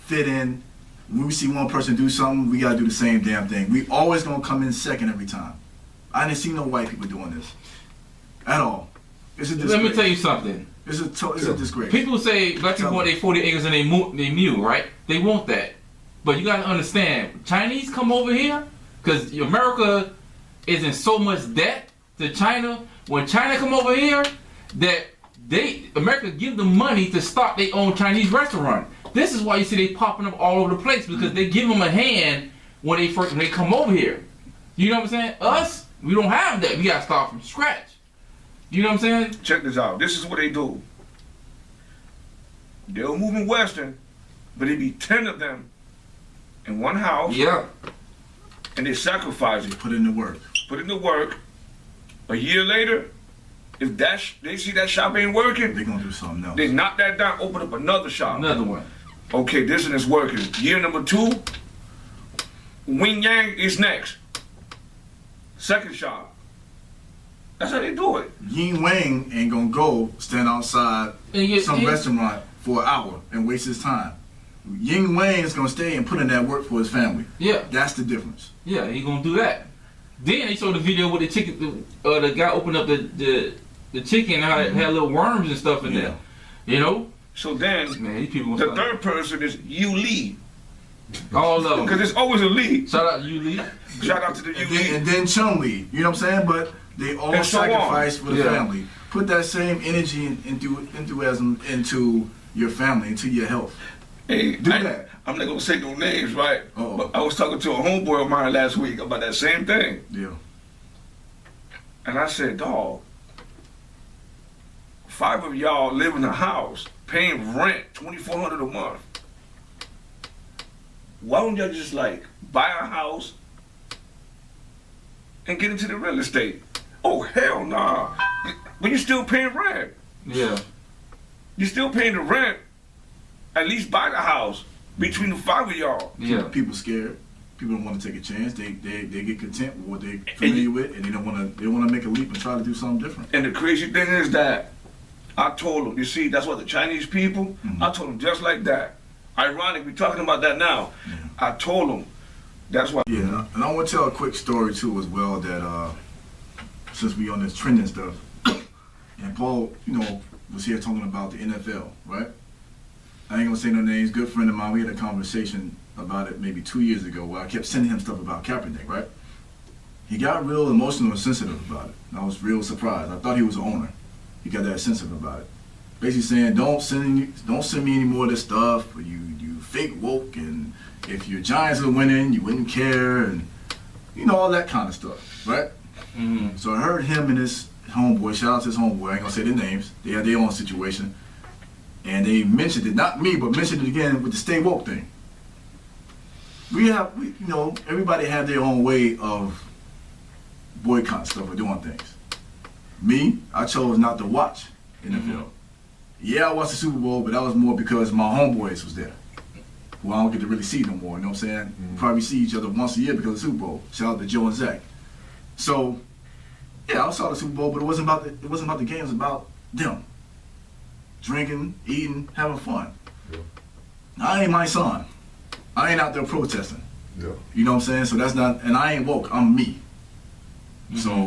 A: fit in. When we see one person do something, we gotta do the same damn thing. We always gonna come in second every time. I didn't see no white people doing this at all. It's a disgrace.
D: let me tell you something.
A: It's a disgrace.
D: People say black people want their 40 acres and they mule, right? They want that. But you gotta understand, Chinese come over here, because America is in so much debt to China. When China come over here, that America give them money to start their own Chinese restaurant. This is why you see they popping up all over the place, because they give them a hand when they come over here. You know what I'm saying? Us, we don't have that. We gotta start from scratch. You know what I'm saying?
B: Check this out. This is what they do. They're moving western, but it be 10 of them in one house,
D: Yeah.
B: and they sacrifice it.
A: Put in the work.
B: Put in the work. A year later, if they see that shop ain't working,
A: They're gonna do something else.
B: they knock that down, open up another shop.
D: Another one.
B: Okay, this one is working. Year number 2, Wing Yang is next. Second shop. That's how they do it.
A: Yin Wang ain't gonna go stand outside
D: And you-
A: some
D: and-
A: restaurant for an hour and waste his time. Yin Wang is gonna stay and put in that work for his family.
D: Yeah.
A: That's the difference.
D: Yeah, he gonna do that. Then they showed the video with the chicken. The guy opened up the chicken and how it had little worms and stuff in there. You know,
B: So then,
D: man, these people.
B: the
D: Gonna
B: third person is Yu Lee.
D: all of
B: Because
D: them.
B: there's always a Lee.
D: Shout out to you, Lee.
B: Shout out to the Yu
A: And
B: Lee.
A: then Chun Li, you know what I'm saying? But they all
B: And so on.
A: sacrifice for the
D: Yeah.
A: family. Put that same energy and enthusiasm into your family, into your health.
B: Hey,
A: Do that.
B: I'm not gonna say no names, right?
A: Uh-oh.
B: But I was talking to a homeboy of mine last week about that same thing.
A: Yeah.
B: And I said, dog, 5 of y'all live in a house paying rent, $2,400 a month. Why don't y'all just like buy a house and get into the real estate? Oh hell nah. But you're still paying rent.
D: Yeah.
B: You're still paying the rent. At least buy the house between the 5 of y'all.
D: Yeah.
A: People scared. People don't want to take a chance. They get content with what they're familiar with, and they don't want to make a leap and try to do something different.
B: And the crazy thing is that I told them, you see, that's what the Chinese people, I told them just like that. Ironic, we're talking about that now. I told them, that's why.
A: Yeah, and I want to tell a quick story too as well that since we on this trending stuff, and Paul, was here talking about the NFL, right? I ain't gonna say no names. Good friend of mine. We had a conversation about it maybe 2 years ago where I kept sending him stuff about Kaepernick, right? He got real emotional and sensitive about it. And I was real surprised. I thought he was an owner. He got that sensitive about it. Basically saying, don't send me any more of this stuff. You fake woke, and if your Giants are winning, you wouldn't care, and all that kind of stuff, right?
D: Mm-hmm.
A: So I heard him and his homeboy, shout out to his homeboy, I ain't gonna say their names, they had their own situation, and they mentioned it, not me, but mentioned it again with the stay woke thing. Everybody had their own way of boycotting stuff or doing things. Me, I chose not to watch NFL. Yeah, I watched the Super Bowl, but that was more because my homeboys was there, who I don't get to really see no more, you know what I'm saying? Probably see each other once a year because of the Super Bowl. Shout out to Joe and Zach. So, yeah, I saw the Super Bowl, but it wasn't about the game, it was about them. Drinking, eating, having fun.
C: Yeah.
A: I ain't my son. I ain't out there protesting.
C: Yeah.
A: You know what I'm saying? So that's not, and I ain't woke, I'm me. So,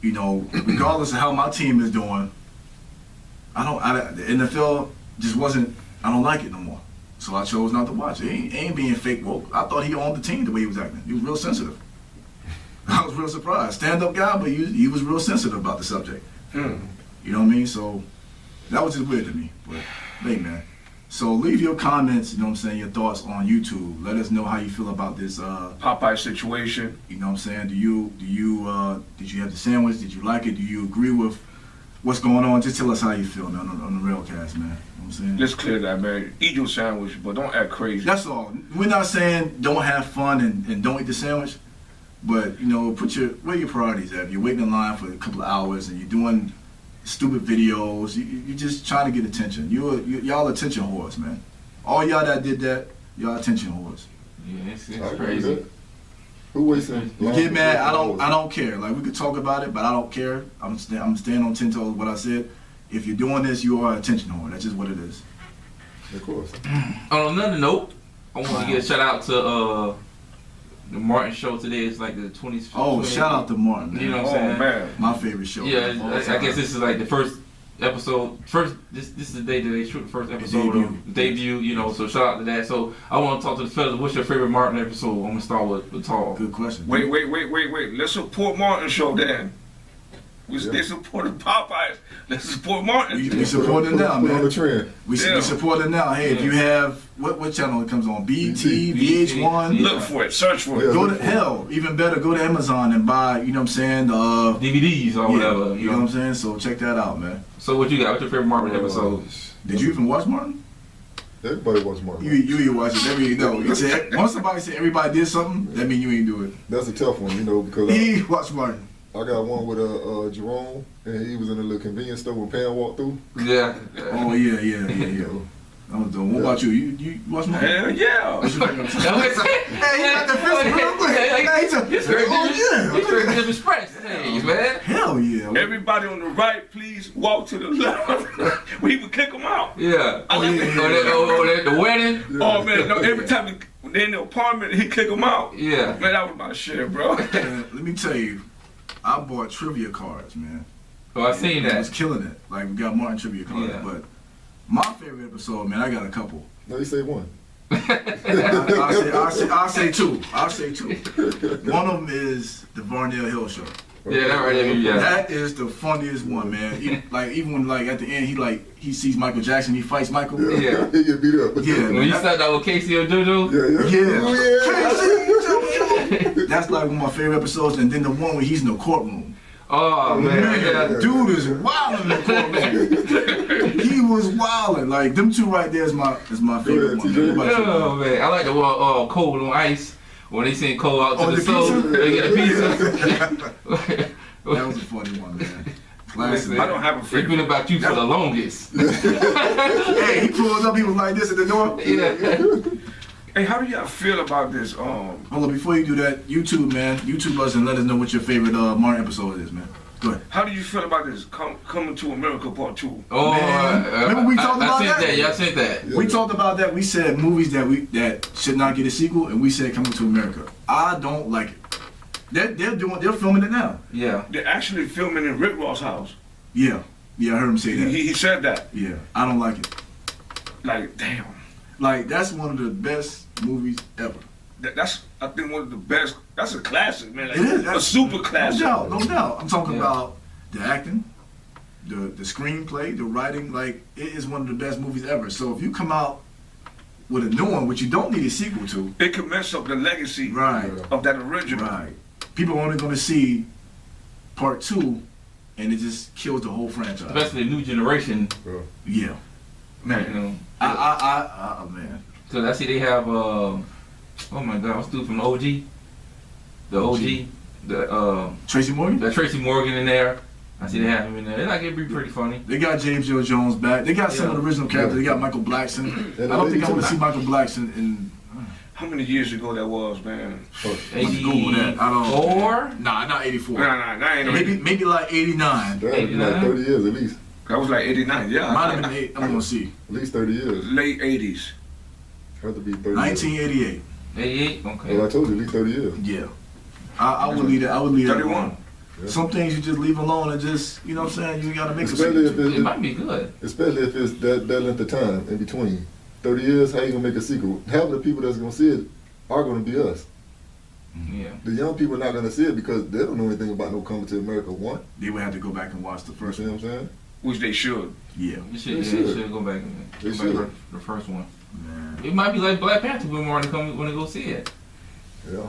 A: regardless of how my team is doing, The NFL just wasn't. I don't like it no more. So I chose not to watch it. He ain't being fake woke. I thought he owned the team the way he was acting. He was real sensitive. I was real surprised. Stand-up guy, but he was real sensitive about the subject. You know what I mean? So that was just weird to me. But hey, man. So leave your comments, you know what I'm saying, your thoughts on YouTube. Let us know how you feel about this
B: Popeye situation.
A: You know what I'm saying? Did you have the sandwich? Did you like it? Do you agree with what's going on? Just tell us how you feel, man, on the Railcast, man. You know what I'm saying?
B: Let's clear that, man. Eat your sandwich, but don't act crazy.
A: That's all. We're not saying don't have fun and don't eat the sandwich, but you know, where your priorities at. If you're waiting in line for a couple of hours and you're doing stupid videos, you're just trying to get attention. Y'all attention whores, man. All y'all that did that, y'all attention whores.
D: Yeah, it's crazy.
C: Who wasting?
A: You get mad? I don't care. Like, we could talk about it, but I don't care. I'm staying on 10 toes with what I said. If you're doing this, you are an attention whore. That's just what it is.
C: Of course.
D: On another note, I want to give a shout out to the Martin show today. Is like the 20th.
A: Oh, shout out to Martin, man.
D: You know what I'm saying?
B: Man.
A: My favorite show.
D: Yeah, I guess this is like the first episode. This is the day that they shoot the first episode of debut. You know, so shout out to that. So I want to talk to the fellas. What's your favorite Martin episode? I'm gonna start with Tall.
A: Good question.
B: Wait. Let's support Martin show then. They supported Popeyes. Let's support Martin.
A: We support it now,
C: Put on
A: man.
C: the trend.
A: We support it now. Hey, if you have what channel it comes on? BT, VH1.
B: Look for it. Search for it.
A: Go to hell. Even better, go to Amazon and buy. You know what I'm saying?
D: DVDs or whatever.
A: You know what I'm saying? So check that out, man.
D: So what you got? What's your favorite Martin episode?
A: Did you even watch Martin?
C: Everybody wants Martin.
A: You watch it. That mean, no. You said once somebody said everybody did something, that mean you ain't do it.
C: That's a tough one, you know, because
A: He watched Martin.
C: I got one with Jerome, and he was in a little convenience store when Pam walked through.
D: Yeah.
A: Oh yeah. I was doing. What about you? You watch Martin?
B: Hell yeah.
A: What's your favorite episode? Hey, he got the fist real quick.
D: He's very good express. Hey, man.
A: Hell yeah.
B: Everybody on the right, please walk to the left. We would kick them out.
D: Yeah. The wedding.
B: Oh man, no, every time they're in the apartment, he kick them out.
D: Yeah.
B: Man, that was my shit, bro.
A: Man, let me tell you, I bought trivia cards, man.
D: Oh, I seen
A: I was
D: that.
A: killing it. Like, we got Martin trivia cards,
D: Yeah.
A: but my favorite episode, man, I got a couple.
C: No, you say one.
A: I'll say two. One of them is the Varnell Hill show.
D: Yeah, that right there. Yeah.
A: That is the funniest one, man. Even when at the end he sees Michael Jackson, he fights Michael.
D: Yeah.
C: He get beat up.
A: Yeah.
D: When you sat down with Casey or JoJo.
C: Yeah.
A: That's like one of my favorite episodes, and then the one where he's in the courtroom.
D: Oh man.
A: Man, dude is wilding in the courtroom. He was wilding. Like, them two right there is my favorite one. Man. What about you?
D: Oh man, I like the one Cold on Ice when they send Cole out to the
A: pizza?
D: soul. They get a pizza.
A: That was a funny one, man. Classic.
B: I don't have a
D: It's
B: favorite.
D: been about you for the longest.
A: Hey, he pulled up, he was like this at the door.
D: Yeah.
B: Hey, how do y'all feel about this?
A: Hold on, before you do that, YouTube, man, YouTube us and let us know what your favorite Martin episode is, man. Go ahead.
B: How do you feel about this Coming to America Part 2?
D: Oh,
A: Man, remember we talked about
D: I
A: that?
D: sent that. Y'all sent that.
A: We talked about that. We said movies that should not get a sequel, and we said Coming to America. I don't like it. They're filming it now.
D: Yeah.
B: They're actually filming in Rick Ross' house.
A: Yeah, I heard him say that.
B: He said that.
A: Yeah, I don't like it.
B: Like, damn.
A: Like, that's one of the best movies ever.
B: That's, I think, one of the best. That's a classic, man. Like,
A: It is.
B: a super classic.
A: No doubt. I'm talking about the acting, the screenplay, the writing. Like, it is one of the best movies ever. So if you come out with a new one, which you don't need a sequel to,
B: It can mess up the legacy
A: right,
B: of that original.
A: right, people are only going to see part 2, and it just kills the whole franchise.
D: Especially the new generation.
A: Yeah,
B: Man,
D: You know.
A: man.
D: Cause I see they have oh my God, what's the dude from the OG? The OG,
A: Tracy Morgan.
D: that Tracy Morgan in there. I see they have him in there. It's like it'd be pretty funny.
A: They got James Earl Jones back. They got some of the original characters. They got Michael Blackson. I don't think I want to see Michael Blackson in.
B: how many years ago that was, man?
A: Google that. I don't.
D: 84?
A: Nah, not 84.
B: Nah, that ain't no.
A: Maybe like 89.
C: That was like 30 years at least.
B: That was like 89, yeah.
A: Might have been 8. I'm gonna see.
C: At least 30 years.
B: Late 80s.
C: Had to be 30 years.
A: 1988.
D: 88? Okay.
C: Well, I told you, at least 30 years.
A: Yeah. I would leave that. I would leave that
B: 31.
A: alone.
C: Yeah.
A: Some things you just leave alone and just, you know what I'm saying, you gotta make a
C: Especially if
D: It might be good.
C: especially if it's that length of time in between. 30 years, how you gonna make a sequel? Half of the people that's gonna see it are gonna be us.
D: Yeah.
C: The young people are not gonna see it because they don't know anything about no Coming to America 1.
A: They would have to go back and watch the
C: You
A: first
C: see what
A: one.
C: I'm saying?
B: Which they should.
A: Yeah.
D: You should,
C: They
D: yeah,
C: should.
D: should go back and
C: They
D: go
C: should.
D: back to the first one.
A: Man.
D: It might be like Black Panther when they go see it.
C: Yeah.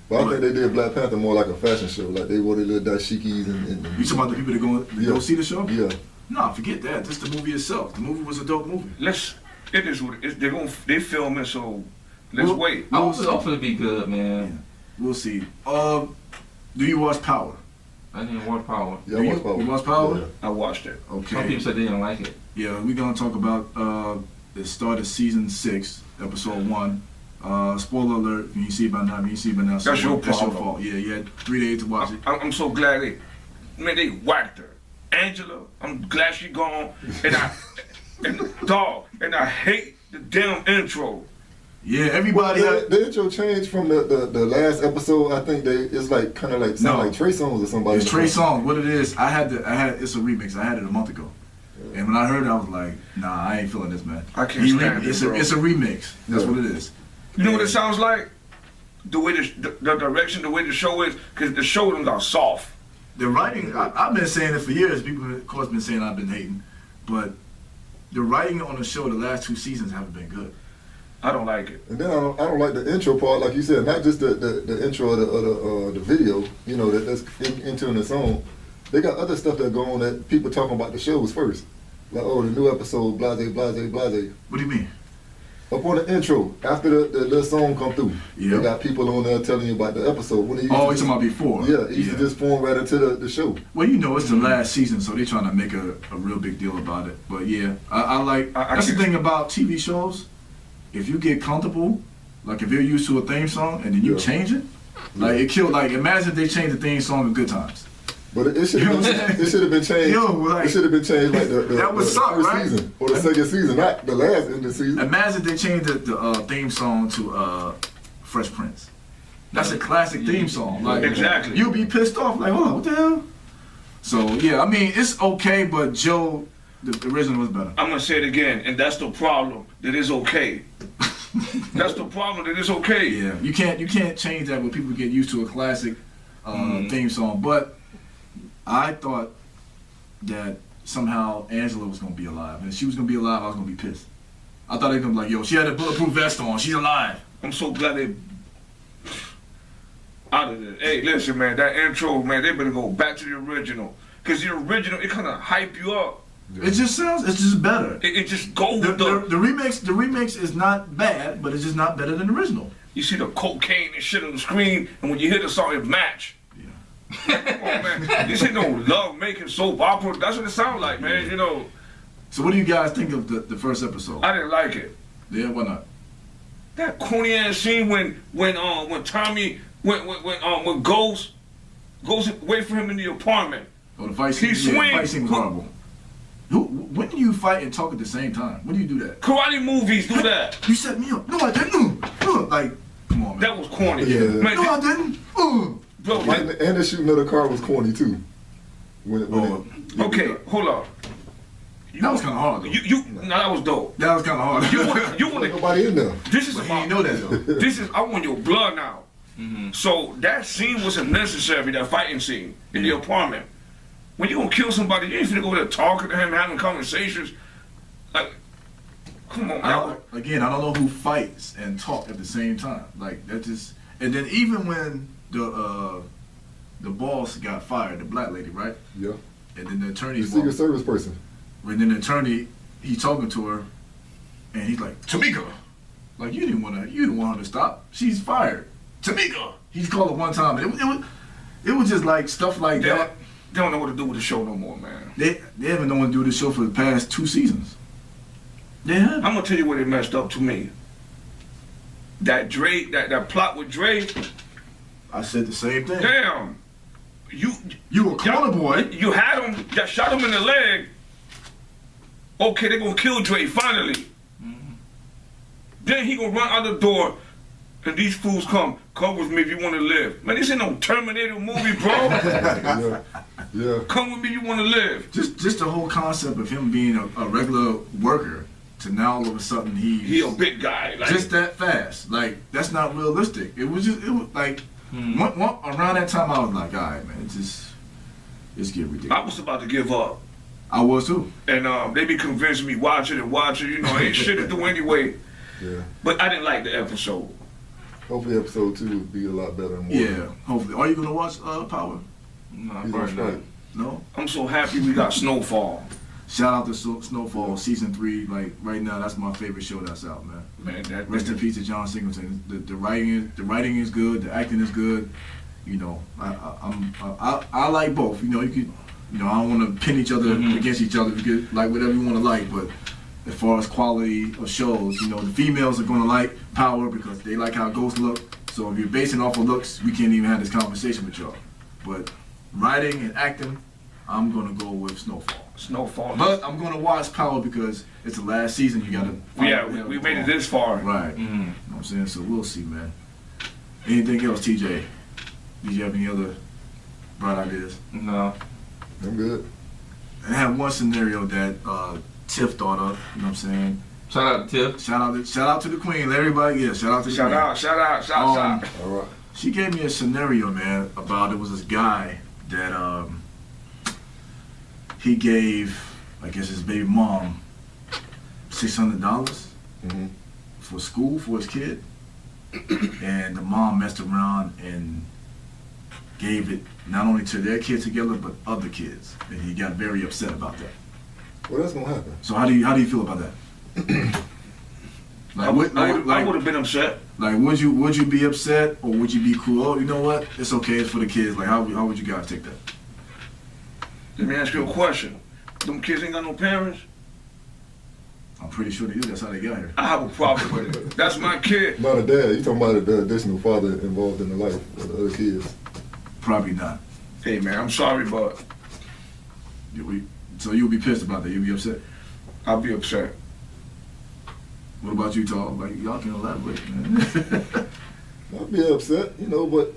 C: But I think they did Black Panther more like a fashion show. Like they wore their little dashikis and
A: You talking about the people that
C: Yeah.
A: go see the show?
C: yeah.
A: No, forget that. Just the movie itself. The movie was a dope movie.
B: It is what it is. They filming, so let's
A: Well,
B: wait.
D: I hope hopefully it be good, man.
A: We'll see. Do you watch Power?
D: I didn't watch Power.
C: Yeah,
A: Do
C: I
A: you-
C: watched Power.
A: you watch Power?
C: Yeah.
B: I watched it.
D: Some
A: Okay.
D: people said they didn't like it.
A: Yeah, we're gonna talk about the start of season 6, episode 1. Spoiler alert, if you see it by now, if you see it by now.
B: That's your
A: That's your
B: problem.
A: fault. Yeah, you had 3 days to watch it.
B: I'm so glad they whacked her. Angela, I'm glad she gone. And I hate the damn intro.
A: Yeah, everybody had.
C: The intro changed from the last episode. I think it's like kind of like sound
A: No.
C: like Trey Songz or somebody.
A: It's Trey Songz. What it is, it's a remix. I had it a month ago. And when I heard it, I was like, nah, I ain't feeling this, man.
B: I can't stand it, bro.
A: It's a remix. That's
C: Yeah.
A: what it is.
B: You know what it sounds like? The way the direction, the way the show is, because the show them got soft.
A: The writing, I've been saying it for years. People, of course, been saying I've been hating. But the writing on the show, the last 2 seasons haven't been good.
B: I don't like it.
C: And then I don't like the intro part, like you said, not just the intro of the video, you know, that's into the song. They got other stuff that go on that people talking about the shows first. Like, oh, the new episode, blase, blase, blase.
A: What do you mean?
C: Up on the intro, after the little song come through,
A: Yeah.
C: they got people on there telling you about the episode. When it used
A: Oh,
C: to
A: you're
C: just-
A: talking about before.
C: Yeah, it used to just form right into the show.
A: Well, you know, it's the last season, so they're trying to make a real big deal about it. But yeah, I like, that's the thing about TV shows. If you get comfortable, like if you're used to a theme song and then you
C: Yeah.
A: change it, like it killed, like imagine if they changed the theme song of Good Times.
C: But it should
A: You know
C: have
A: what I'm saying?
C: been changed.
A: Yo, like-
C: it should have been changed like the
A: That would
C: the
A: suck,
C: first
A: right?
C: season or the second season, not the last end of the season.
A: Imagine if they changed the theme song to Fresh Prince. That's a classic theme song. Like
B: Exactly.
A: you'll be pissed off, like, hold on, what the hell? So yeah, I mean it's okay, but Joe, the original was better.
B: I'm gonna say it again, and that's the problem. That it's okay. That's the problem. That it's okay.
A: Yeah, you can't change that when people get used to a classic theme song. But I thought that somehow Angela was gonna be alive, and if she was gonna be alive, I was gonna be pissed. I thought they were gonna be like, yo, she had a bulletproof vest on, she's alive.
B: I'm so glad they out of it. Hey, listen, man, that intro, man, they better go back to the original. Cause the original, it kind of hype you up.
A: It just sounds, it's just better.
B: It just goes
A: The
B: up.
A: remix is not bad, but it's just not better than the original.
B: You see the cocaine and shit on the screen, and when you hear the song, it match.
A: Yeah.
B: Come on, man. This ain't no love making soap opera. That's what it sounds like, man. You know,
A: So what do you guys think of the first episode?
B: I didn't like it.
A: Yeah, why not?
B: That corny ass scene when Tommy when Ghost wait for him in the apartment.
A: Oh, the fight scene.
B: He
A: Yeah, the
B: swing.
A: fight scene was horrible. When do you fight and talk at the same time? When do you do that?
B: Karate movies do that.
A: You set me up. No, I didn't. Like, come on, man.
B: That was corny.
C: Yeah.
B: Man,
A: No, I didn't.
B: bro,
C: And the shooting of the car was corny too.
B: okay, hold on.
A: That was kind of hard, though.
B: No, that was dope.
A: That was kind of hard.
B: You want to?
C: Nobody in there.
B: This is
A: But he
B: about.
A: didn't know that, though.
B: This is. I want your blood now.
D: Mm-hmm.
B: So that scene wasn't necessary. That fighting scene in the apartment. When you gonna kill somebody, you ain't finna go there talking to him, having conversations. Like, come on, man.
A: Again, I don't know who fights and talk at the same time. Like, that just... And then even when the boss got fired, the black lady, right?
C: Yeah.
A: And then the
C: The
A: attorney's...
C: Secret Service person.
A: When then the attorney, he's talking to her, and he's like, Tamika! Like, you didn't want her to stop. She's fired. Tamika! He's called her one time. It was just like stuff like that.
B: They don't know what to do with the show no more, man.
A: They haven't known what to do this show for the past 2 seasons. They have.
B: I'm gonna tell you what they messed up to me. That Dre, that plot with Dre,
A: I said the same thing.
B: damn.
A: You a corner boy.
B: You had him, you shot him in the leg. Okay, they gonna kill Dre finally. Then he gonna run out the door And these fools come with me if you want to live. Man, this ain't no Terminator movie, bro.
C: Yeah.
B: Come with me if you want to live.
A: Just the whole concept of him being a regular worker to now all of a sudden
B: he a big guy. Like,
A: just that fast. Like, that's not realistic. It was like, around that time I was like, all right, man, it's getting ridiculous.
B: I was about to give up.
A: I was too.
B: And they be convincing me, watch it. You know, ain't shit to do anyway.
C: Yeah.
B: But I didn't like the episode.
C: Hopefully episode 2 will be a lot better and more.
A: Yeah, hopefully. Are you gonna watch Power?
D: No,
C: He's on
D: probably not.
C: strike.
A: No.
B: I'm so happy we got Snowfall.
A: Shout out to Snowfall season 3. Like right now, that's my favorite show that's out, man.
B: Man, that
A: Rest in peace to John Singleton. The writing is good. The acting is good. You know, I like both. You know, I don't want to pin each other against each other. You could like whatever you want to like, but as far as quality of shows, you know, the females are going to like Power because they like how ghosts look. So if you're basing off of looks, we can't even have this conversation with y'all. But writing and acting, I'm going to go with Snowfall. But I'm going to watch Power because it's the last season. You got to.
B: Yeah, we made it this far.
A: Right. You know what I'm saying? So we'll see, man. Anything else, TJ? Did you have any other bright ideas?
D: No.
C: I'm good.
A: I had one scenario that Tiff thought of. You know what I'm saying?
D: Shout out to Tiff.
A: Shout out to the queen. Everybody, yeah. Shout out to the queen.
B: Shout out.
C: All right.
A: She gave me a scenario, man, about it was this guy that he gave, I guess his baby mom, $600 for school for his kid, and the mom messed around and gave it not only to their kid together but other kids, and he got very upset about that.
C: Well, that's gonna happen.
A: So how do you feel about that?
B: I would have been upset.
A: Like, would you be upset or would you be cool? Oh, you know what? It's okay. It's for the kids. Like, how would you guys take that?
B: Let me ask you a question. Them kids ain't got no parents?
A: I'm pretty sure they do. That's how they got here.
B: I have a problem with it. That's my kid.
C: Not a dad. You talking about the additional father involved in the life of the other kids?
A: Probably not.
B: Hey man, I'm sorry, but
A: So you'll be pissed about that. You'll be upset.
B: I'll be upset.
A: What about you, Tom? Like, y'all can elaborate, man.
C: I'll be upset, you know, but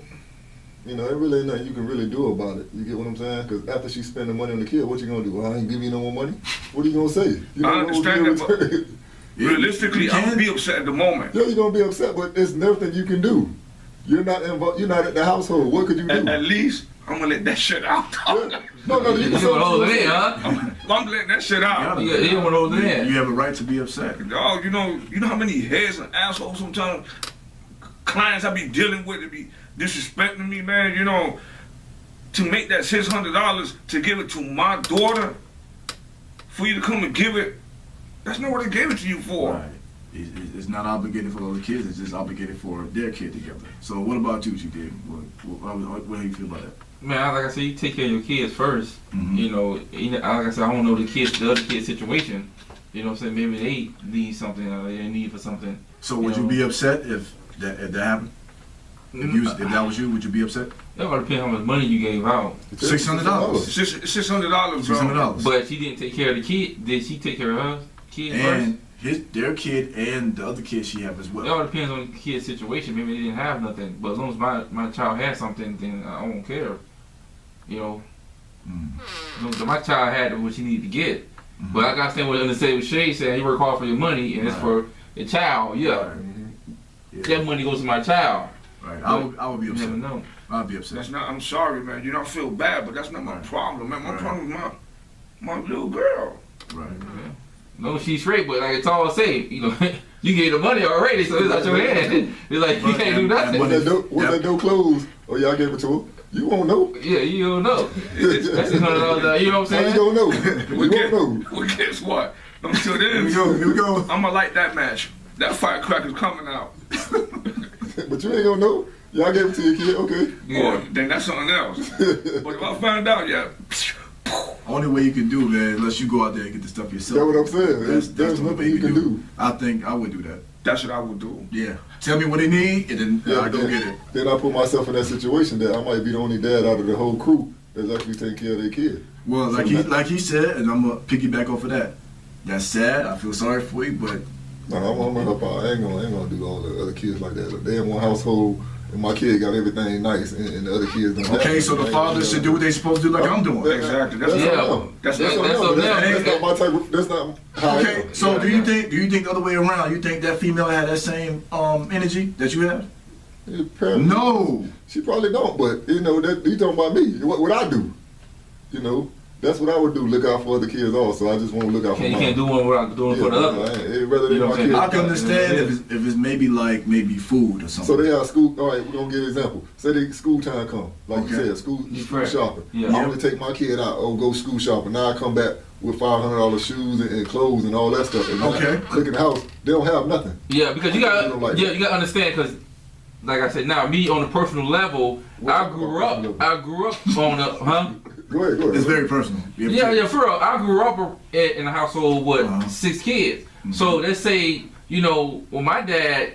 C: you know, there really ain't nothing you can really do about it. You get what I'm saying? Because after she spend the money on the kid, what you gonna do? I ain't give you no more money. What are you gonna say? You
B: I understand that, but
A: Yeah,
B: realistically, I'm gonna be upset at the moment.
C: Yeah, you're gonna be upset, but there's nothing you can do. You're not involved. You're not at the household. What could you do?
B: At least I'm gonna let that shit out.
C: Yeah. No, you
D: You
C: can
D: want over there, huh?
B: I'm letting that shit out.
D: You want over there.
A: You have a right to be upset.
B: Dog, you know how many heads and assholes sometimes clients I be dealing with to be disrespecting me, man. You know, to make that $600 to give it to my daughter, for you to come and give it, that's not what I gave it to you for.
A: Right. It's not obligated for other kids. It's just obligated for their kid together. So what about you, G-Dig? What do you feel about that?
D: Man, like I said, you take care of your kids first. You know, like I said, I don't know the other kid's situation. You know what I'm saying? Maybe they need something or they need for something.
A: So would you be upset if that happened? If that was you, would you be upset?
D: It all depends how much money you gave out.
A: $600.
B: $600, bro.
A: $600.
D: But she didn't take care of the kid. Did she take care of her kid first?
A: And their kid and the other kid she have as well.
D: It all depends on the kid's situation. Maybe they didn't have nothing. But as long as my child has something, then I won't care. You know? So my child had what she needed to get. But I got to stand with the same Shay said, you work hard for your money and it's for the child. Yeah. That money goes to my child.
A: Right. I would be upset.
D: You never know.
A: I'd be upset.
B: That's not. I'm sorry, man. You don't feel bad, but that's not my problem, man. My problem is my little girl.
A: Right.
D: Yeah. No, she's straight, but like it's all say, you know, you gave the money already, so it's out your hand. It's like you can't do nothing.
C: When that door closed, oh y'all gave it to her. You won't know.
D: Yeah, you don't know. That's $600. You know what I'm saying?
C: How you don't know? You won't know.
B: Well, guess what? Until then,
A: Here we go.
B: I'ma light that match. That firecracker's coming out.
C: But you ain't gonna know. Y'all gave it to your kid, okay?
B: Yeah. Or then that's something else. But if I find out, yeah.
A: Only way you can do, man, unless you go out there and get the stuff yourself.
C: That's what I'm saying.
A: That's
C: There's
A: the only
C: nothing
A: way
C: you can do.
A: I think I would do that.
B: That's what I would do.
A: Yeah. Tell me what they need, and then I go get it.
C: Then I put myself in that situation that I might be the only dad out of the whole crew that's actually taking care of their kid.
A: Well, like he said, and I'm gonna piggyback off of that. That's sad. I feel sorry for you, but
C: No, I'm gonna help out. I ain't gonna do all the other kids like that. If they in one household and my kid got everything nice and the other kids don't.
A: Okay, so the father should do what they supposed to do, like I'm doing.
B: Exactly.
C: That's not my type of. That's not how.
A: Okay, so do you think the other way around? You think that female had that same energy that you have? No,
C: she probably don't. But you know that you talking about me. What I do? You know. That's what I would do. Look out for other kids also. I just want to look out for mine.
D: You can't do one without doing for the other.
C: Rather than my kids.
A: I can understand if it's maybe food or something.
C: So they have school. All right, we're gonna give an example. Say they school time come, like you said, school shopping.
D: Yeah.
C: I only take my kid out. Oh, go school shopping. Now I come back with $500 shoes and clothes and all that stuff. And look in the house. They don't have nothing.
D: Yeah, because you gotta understand because. Like I said, now me on a personal level, I grew up on a
C: Go ahead.
A: It's very personal.
D: Yeah, for real. I grew up in a household with 6 kids. Mm-hmm. So let's say, when my dad,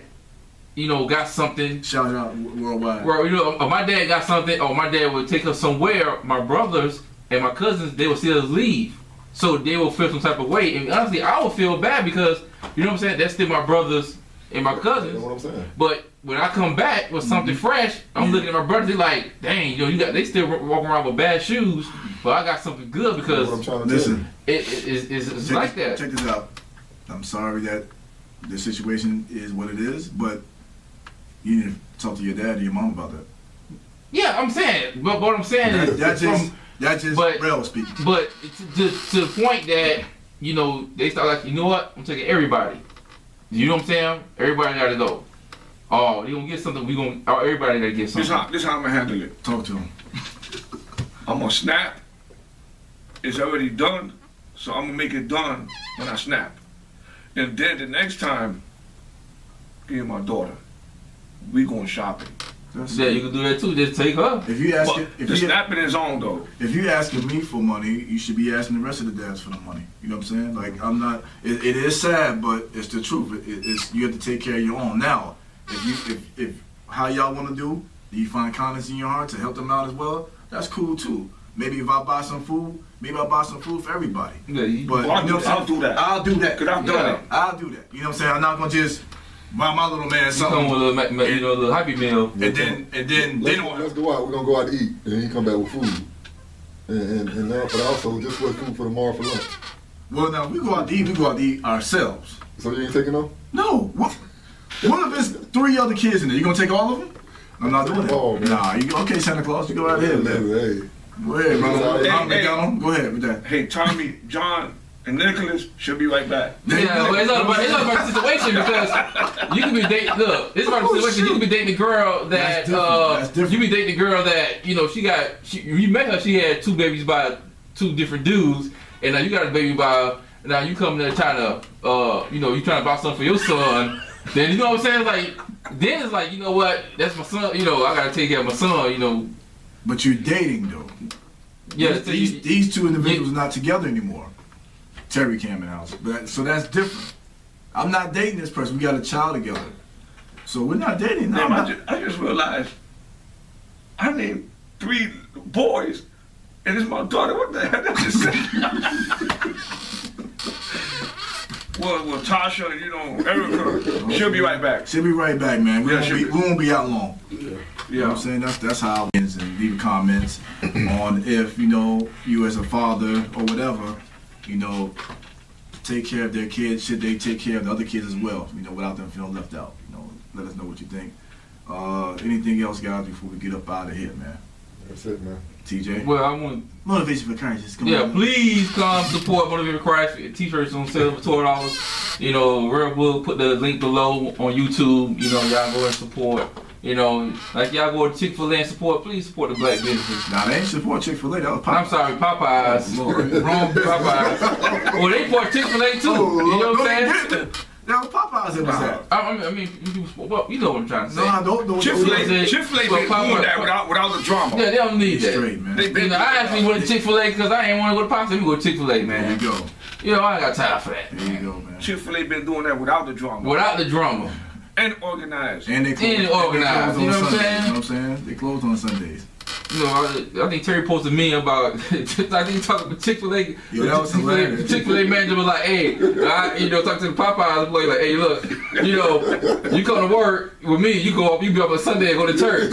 D: got something.
A: Shout out worldwide.
D: Well, my dad got something, or my dad would take us somewhere. My brothers and my cousins, they would still leave. So they will feel some type of way. And honestly, I would feel bad because, you know what I'm saying? That's still my brothers and my cousins.
C: That's what I'm saying.
D: But when I come back with something fresh, I'm looking at my brothers. They're like, "Dang, they still walking around with bad shoes, but I got something good because it's like that."
A: Check this out. I'm sorry that the situation is what it is, but you need to talk to your dad or your mom about that.
D: Yeah, I'm saying, but what I'm saying is
A: that's just real speaking.
D: But to the point that they start like, you know what? I'm taking everybody. You know what I'm saying? Everybody got to go. Oh, they gonna get something. Everybody gotta get something.
B: This how I'm gonna handle it.
A: Talk to him.
B: I'm gonna snap. It's already done, so I'm gonna make it done when I snap. And then the next time, me and my daughter, we going shopping.
D: You can do that too. Just take her.
A: If you ask,
B: snapping is on though.
A: If you asking me for money, you should be asking the rest of the dads for the money. You know what I'm saying? Like I'm not. It is sad, but it's the truth. It's you have to take care of your own now. If how y'all want to do you find kindness in your heart to help them out as well, that's cool too. Maybe if I buy some food, I'll buy some food for everybody.
B: Yeah, but I'll do that.
A: I'll do that.
B: Cause I've done it.
A: I'll do that. You know what I'm saying? I'm not gonna just buy my little man something.
D: You come with a little Happy Meal.
A: And then
C: let's go out. We're gonna go out to eat, and then he come back with food. And but also just for food for tomorrow for lunch.
A: Well, now we go out to eat ourselves.
C: So you ain't taking them?
A: No. What if it's 3 other kids in there? You gonna take all of them? I'm not doing that.
C: Oh,
A: Nah, okay, Santa Claus, you go out here, man.
C: Hey.
A: Go ahead, brother. Go ahead with that.
B: Hey, Tommy, John, and Nicholas should be right back.
D: Yeah, but it's all about the situation because you can be dating. Look, it's about the situation. You can be dating a girl that
A: That's different.
D: You be dating a girl that you met her. She had 2 babies by 2 different dudes, and now you got a baby by. Now you come there trying to you trying to buy something for your son. Then you know what I'm saying? Like then it's like, you know what? That's my son. I gotta take care of my son.
A: But you're dating though.
D: Yeah.
A: These 2 individuals are not together anymore. Terry Cam and House. So that's different. I'm not dating this person. We got a child together. So we're not dating. No,
B: I just realized I named 3 boys, and it's my daughter. What the hell? That's just Well, Tasha, Erica, she'll be right back.
A: She'll be right back, man. We won't be out long.
C: Yeah.
A: You know what I'm saying? That's how it is. And leave comments on if, you as a father or whatever, take care of their kids. Should they take care of the other kids as well, without them feeling left out? Let us know what you think. Anything else, guys, before we get up out of here, man?
C: That's it, man.
A: TJ?
D: Well, I want
A: Motivation for Christ.
D: Please come support Motivation for Christ. T-shirts on sale for $12. We'll put the link below on YouTube. Y'all go and support. Like y'all go to Chick-fil-A and support. Please support the black businesses.
A: Nah, they ain't support Chick-fil-A. That was Popeyes.
D: I'm sorry, Popeyes.
A: Oh, wrong
D: Popeyes. Well, they support Chick-fil-A too. You know what I'm saying?
A: That was Popeyes in that.
D: I mean, you know what I'm trying to say.
A: No, I don't.
B: Chick-fil-A been doing that without the drama.
D: Yeah, they don't need that.
A: Straight, man.
D: I actually went to Chick-fil-A because I ain't want to go to Popeyes. Let me go to Chick-fil-A, man.
A: There you go.
D: I ain't got time for that.
A: There you go, man.
B: Chick-fil-A been doing that without the drama.
D: Without the drama.
B: And organized.
A: And they close
D: organized. You know what I'm saying?
A: You know what I'm saying? They close on Sundays.
D: You know, I think Terry posted me about. I think he talking about Chick-fil-A.
A: Yo, that was hilarious.
D: Chick-fil-A manager was like, "Hey, you know, talking to the Popeyes employee, like, hey, look, you know, you come to work with me, you be up on Sunday and go to church."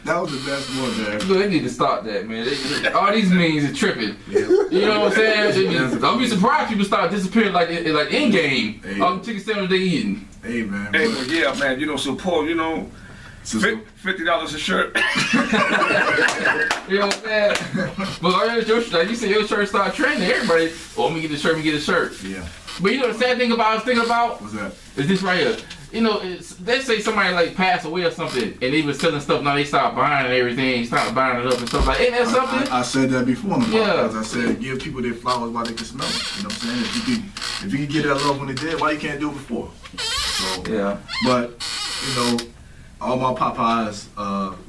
A: That was the best one, man.
D: Look, they need to stop that, man. All these memes are tripping.
A: Yeah.
D: You know what I'm saying? Don't be surprised people start disappearing like in game.
A: Hey.
D: All the chicken sandwiches they eating.
A: Hey, man.
B: Hey, but yeah, man, you know, support, you know, $50 a shirt.
D: You know what I'm saying? But like you said, your shirt start trending. Everybody, let me get the shirt.
A: Yeah.
D: But you know the sad thing about I was thinking about?
A: What's that?
D: Is this right here. You know, let's say somebody like passed away or something, and they was selling stuff. Now they start buying and everything, start buying it up and stuff like. Ain't that something?
A: I said that before on the podcast.
D: Yeah.
A: I said give people their flowers while they can smell them. You know what I'm saying? If you can get that love when they're dead, why you can't do it before? So
D: Yeah.
A: But you know, all my Popeyes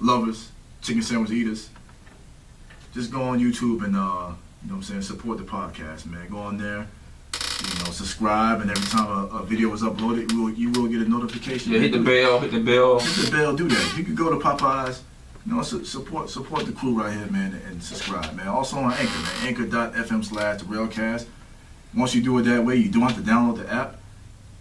A: lovers, chicken sandwich eaters, just go on YouTube and you know what I'm saying, support the podcast, man. Go on there. You know, subscribe, and every time a video is uploaded, you will get a notification.
D: Yeah, hit the bell.
A: Hit the bell, do that. You can go to Popeyes, you know, support the crew right here, man, and subscribe, man. Also on Anchor, man, anchor.fm/TheRailcast. Once you do it that way, you don't have to download the app.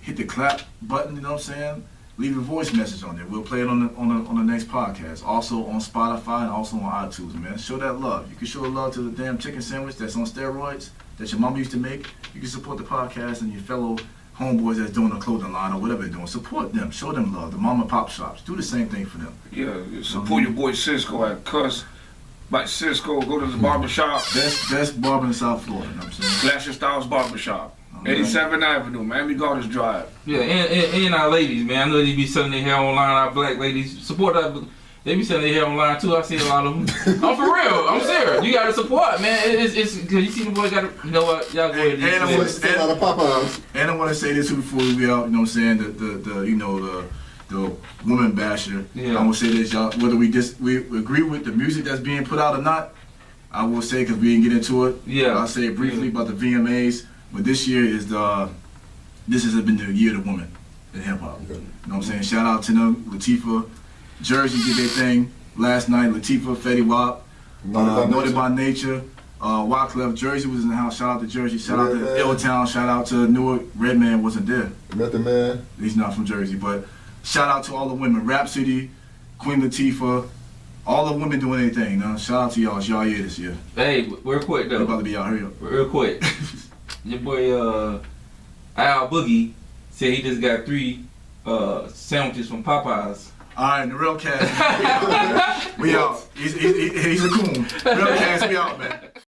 A: Hit the clap button, you know what I'm saying? Leave a voice message on there. We'll play it on the next podcast. Also on Spotify and also on iTunes, man. Show that love. You can show love to the damn chicken sandwich that's on steroids that your mama used to make. You can support the podcast and your fellow homeboys that's doing a clothing line or whatever they're doing. Support them. Show them love. The mom and pop shops. Do the same thing for them.
B: Yeah, support your boy Cisco at Cuss. Like Cisco, go to the barbershop.
A: Best barber in South Florida, you know what I'm saying?
B: Flasher Styles Barbershop. 87th Avenue, Miami Gardens Drive.
D: Yeah, and our ladies, man. I know they be selling their hair online. Our black ladies support that. They be selling their hair online too. I see a lot of them. I'm for real. I'm serious. You gotta support, man. It's cause you see the boy gotta. You know what? Y'all go ahead.
A: And I want to say this too before we be out. You know what I'm saying? The you know the woman basher.
D: Yeah.
A: I'm gonna say this, y'all. Whether we agree with the music that's being put out or not, I will say because we didn't get into it.
D: Yeah.
A: I'll say it briefly about the VMAs. But this year is this has been the year of the woman in hip hop.
C: Okay.
A: You know what I'm saying? Shout out to them, Latifah, Jersey did their thing last night. Latifah, Fetty Wap, Noted by Nature, Wyclef, Jersey was in the house. Shout out to Jersey. Shout out to Ill-Town. Shout out to Newark. Redman wasn't there.
C: Method Man.
A: He's not from Jersey, but shout out to all the women. Rhapsody, Queen Latifah, all the women doing anything. You know? Shout out to y'all. It's y'all year this year.
D: Hey, real quick
A: We're
D: though.
A: about to be out. Hurry up.
D: Real quick. Your boy Al Boogie said he just got 3 sandwiches from Popeyes.
A: Alright, the real cast. We out. He's a coon. Real cast, we out, man.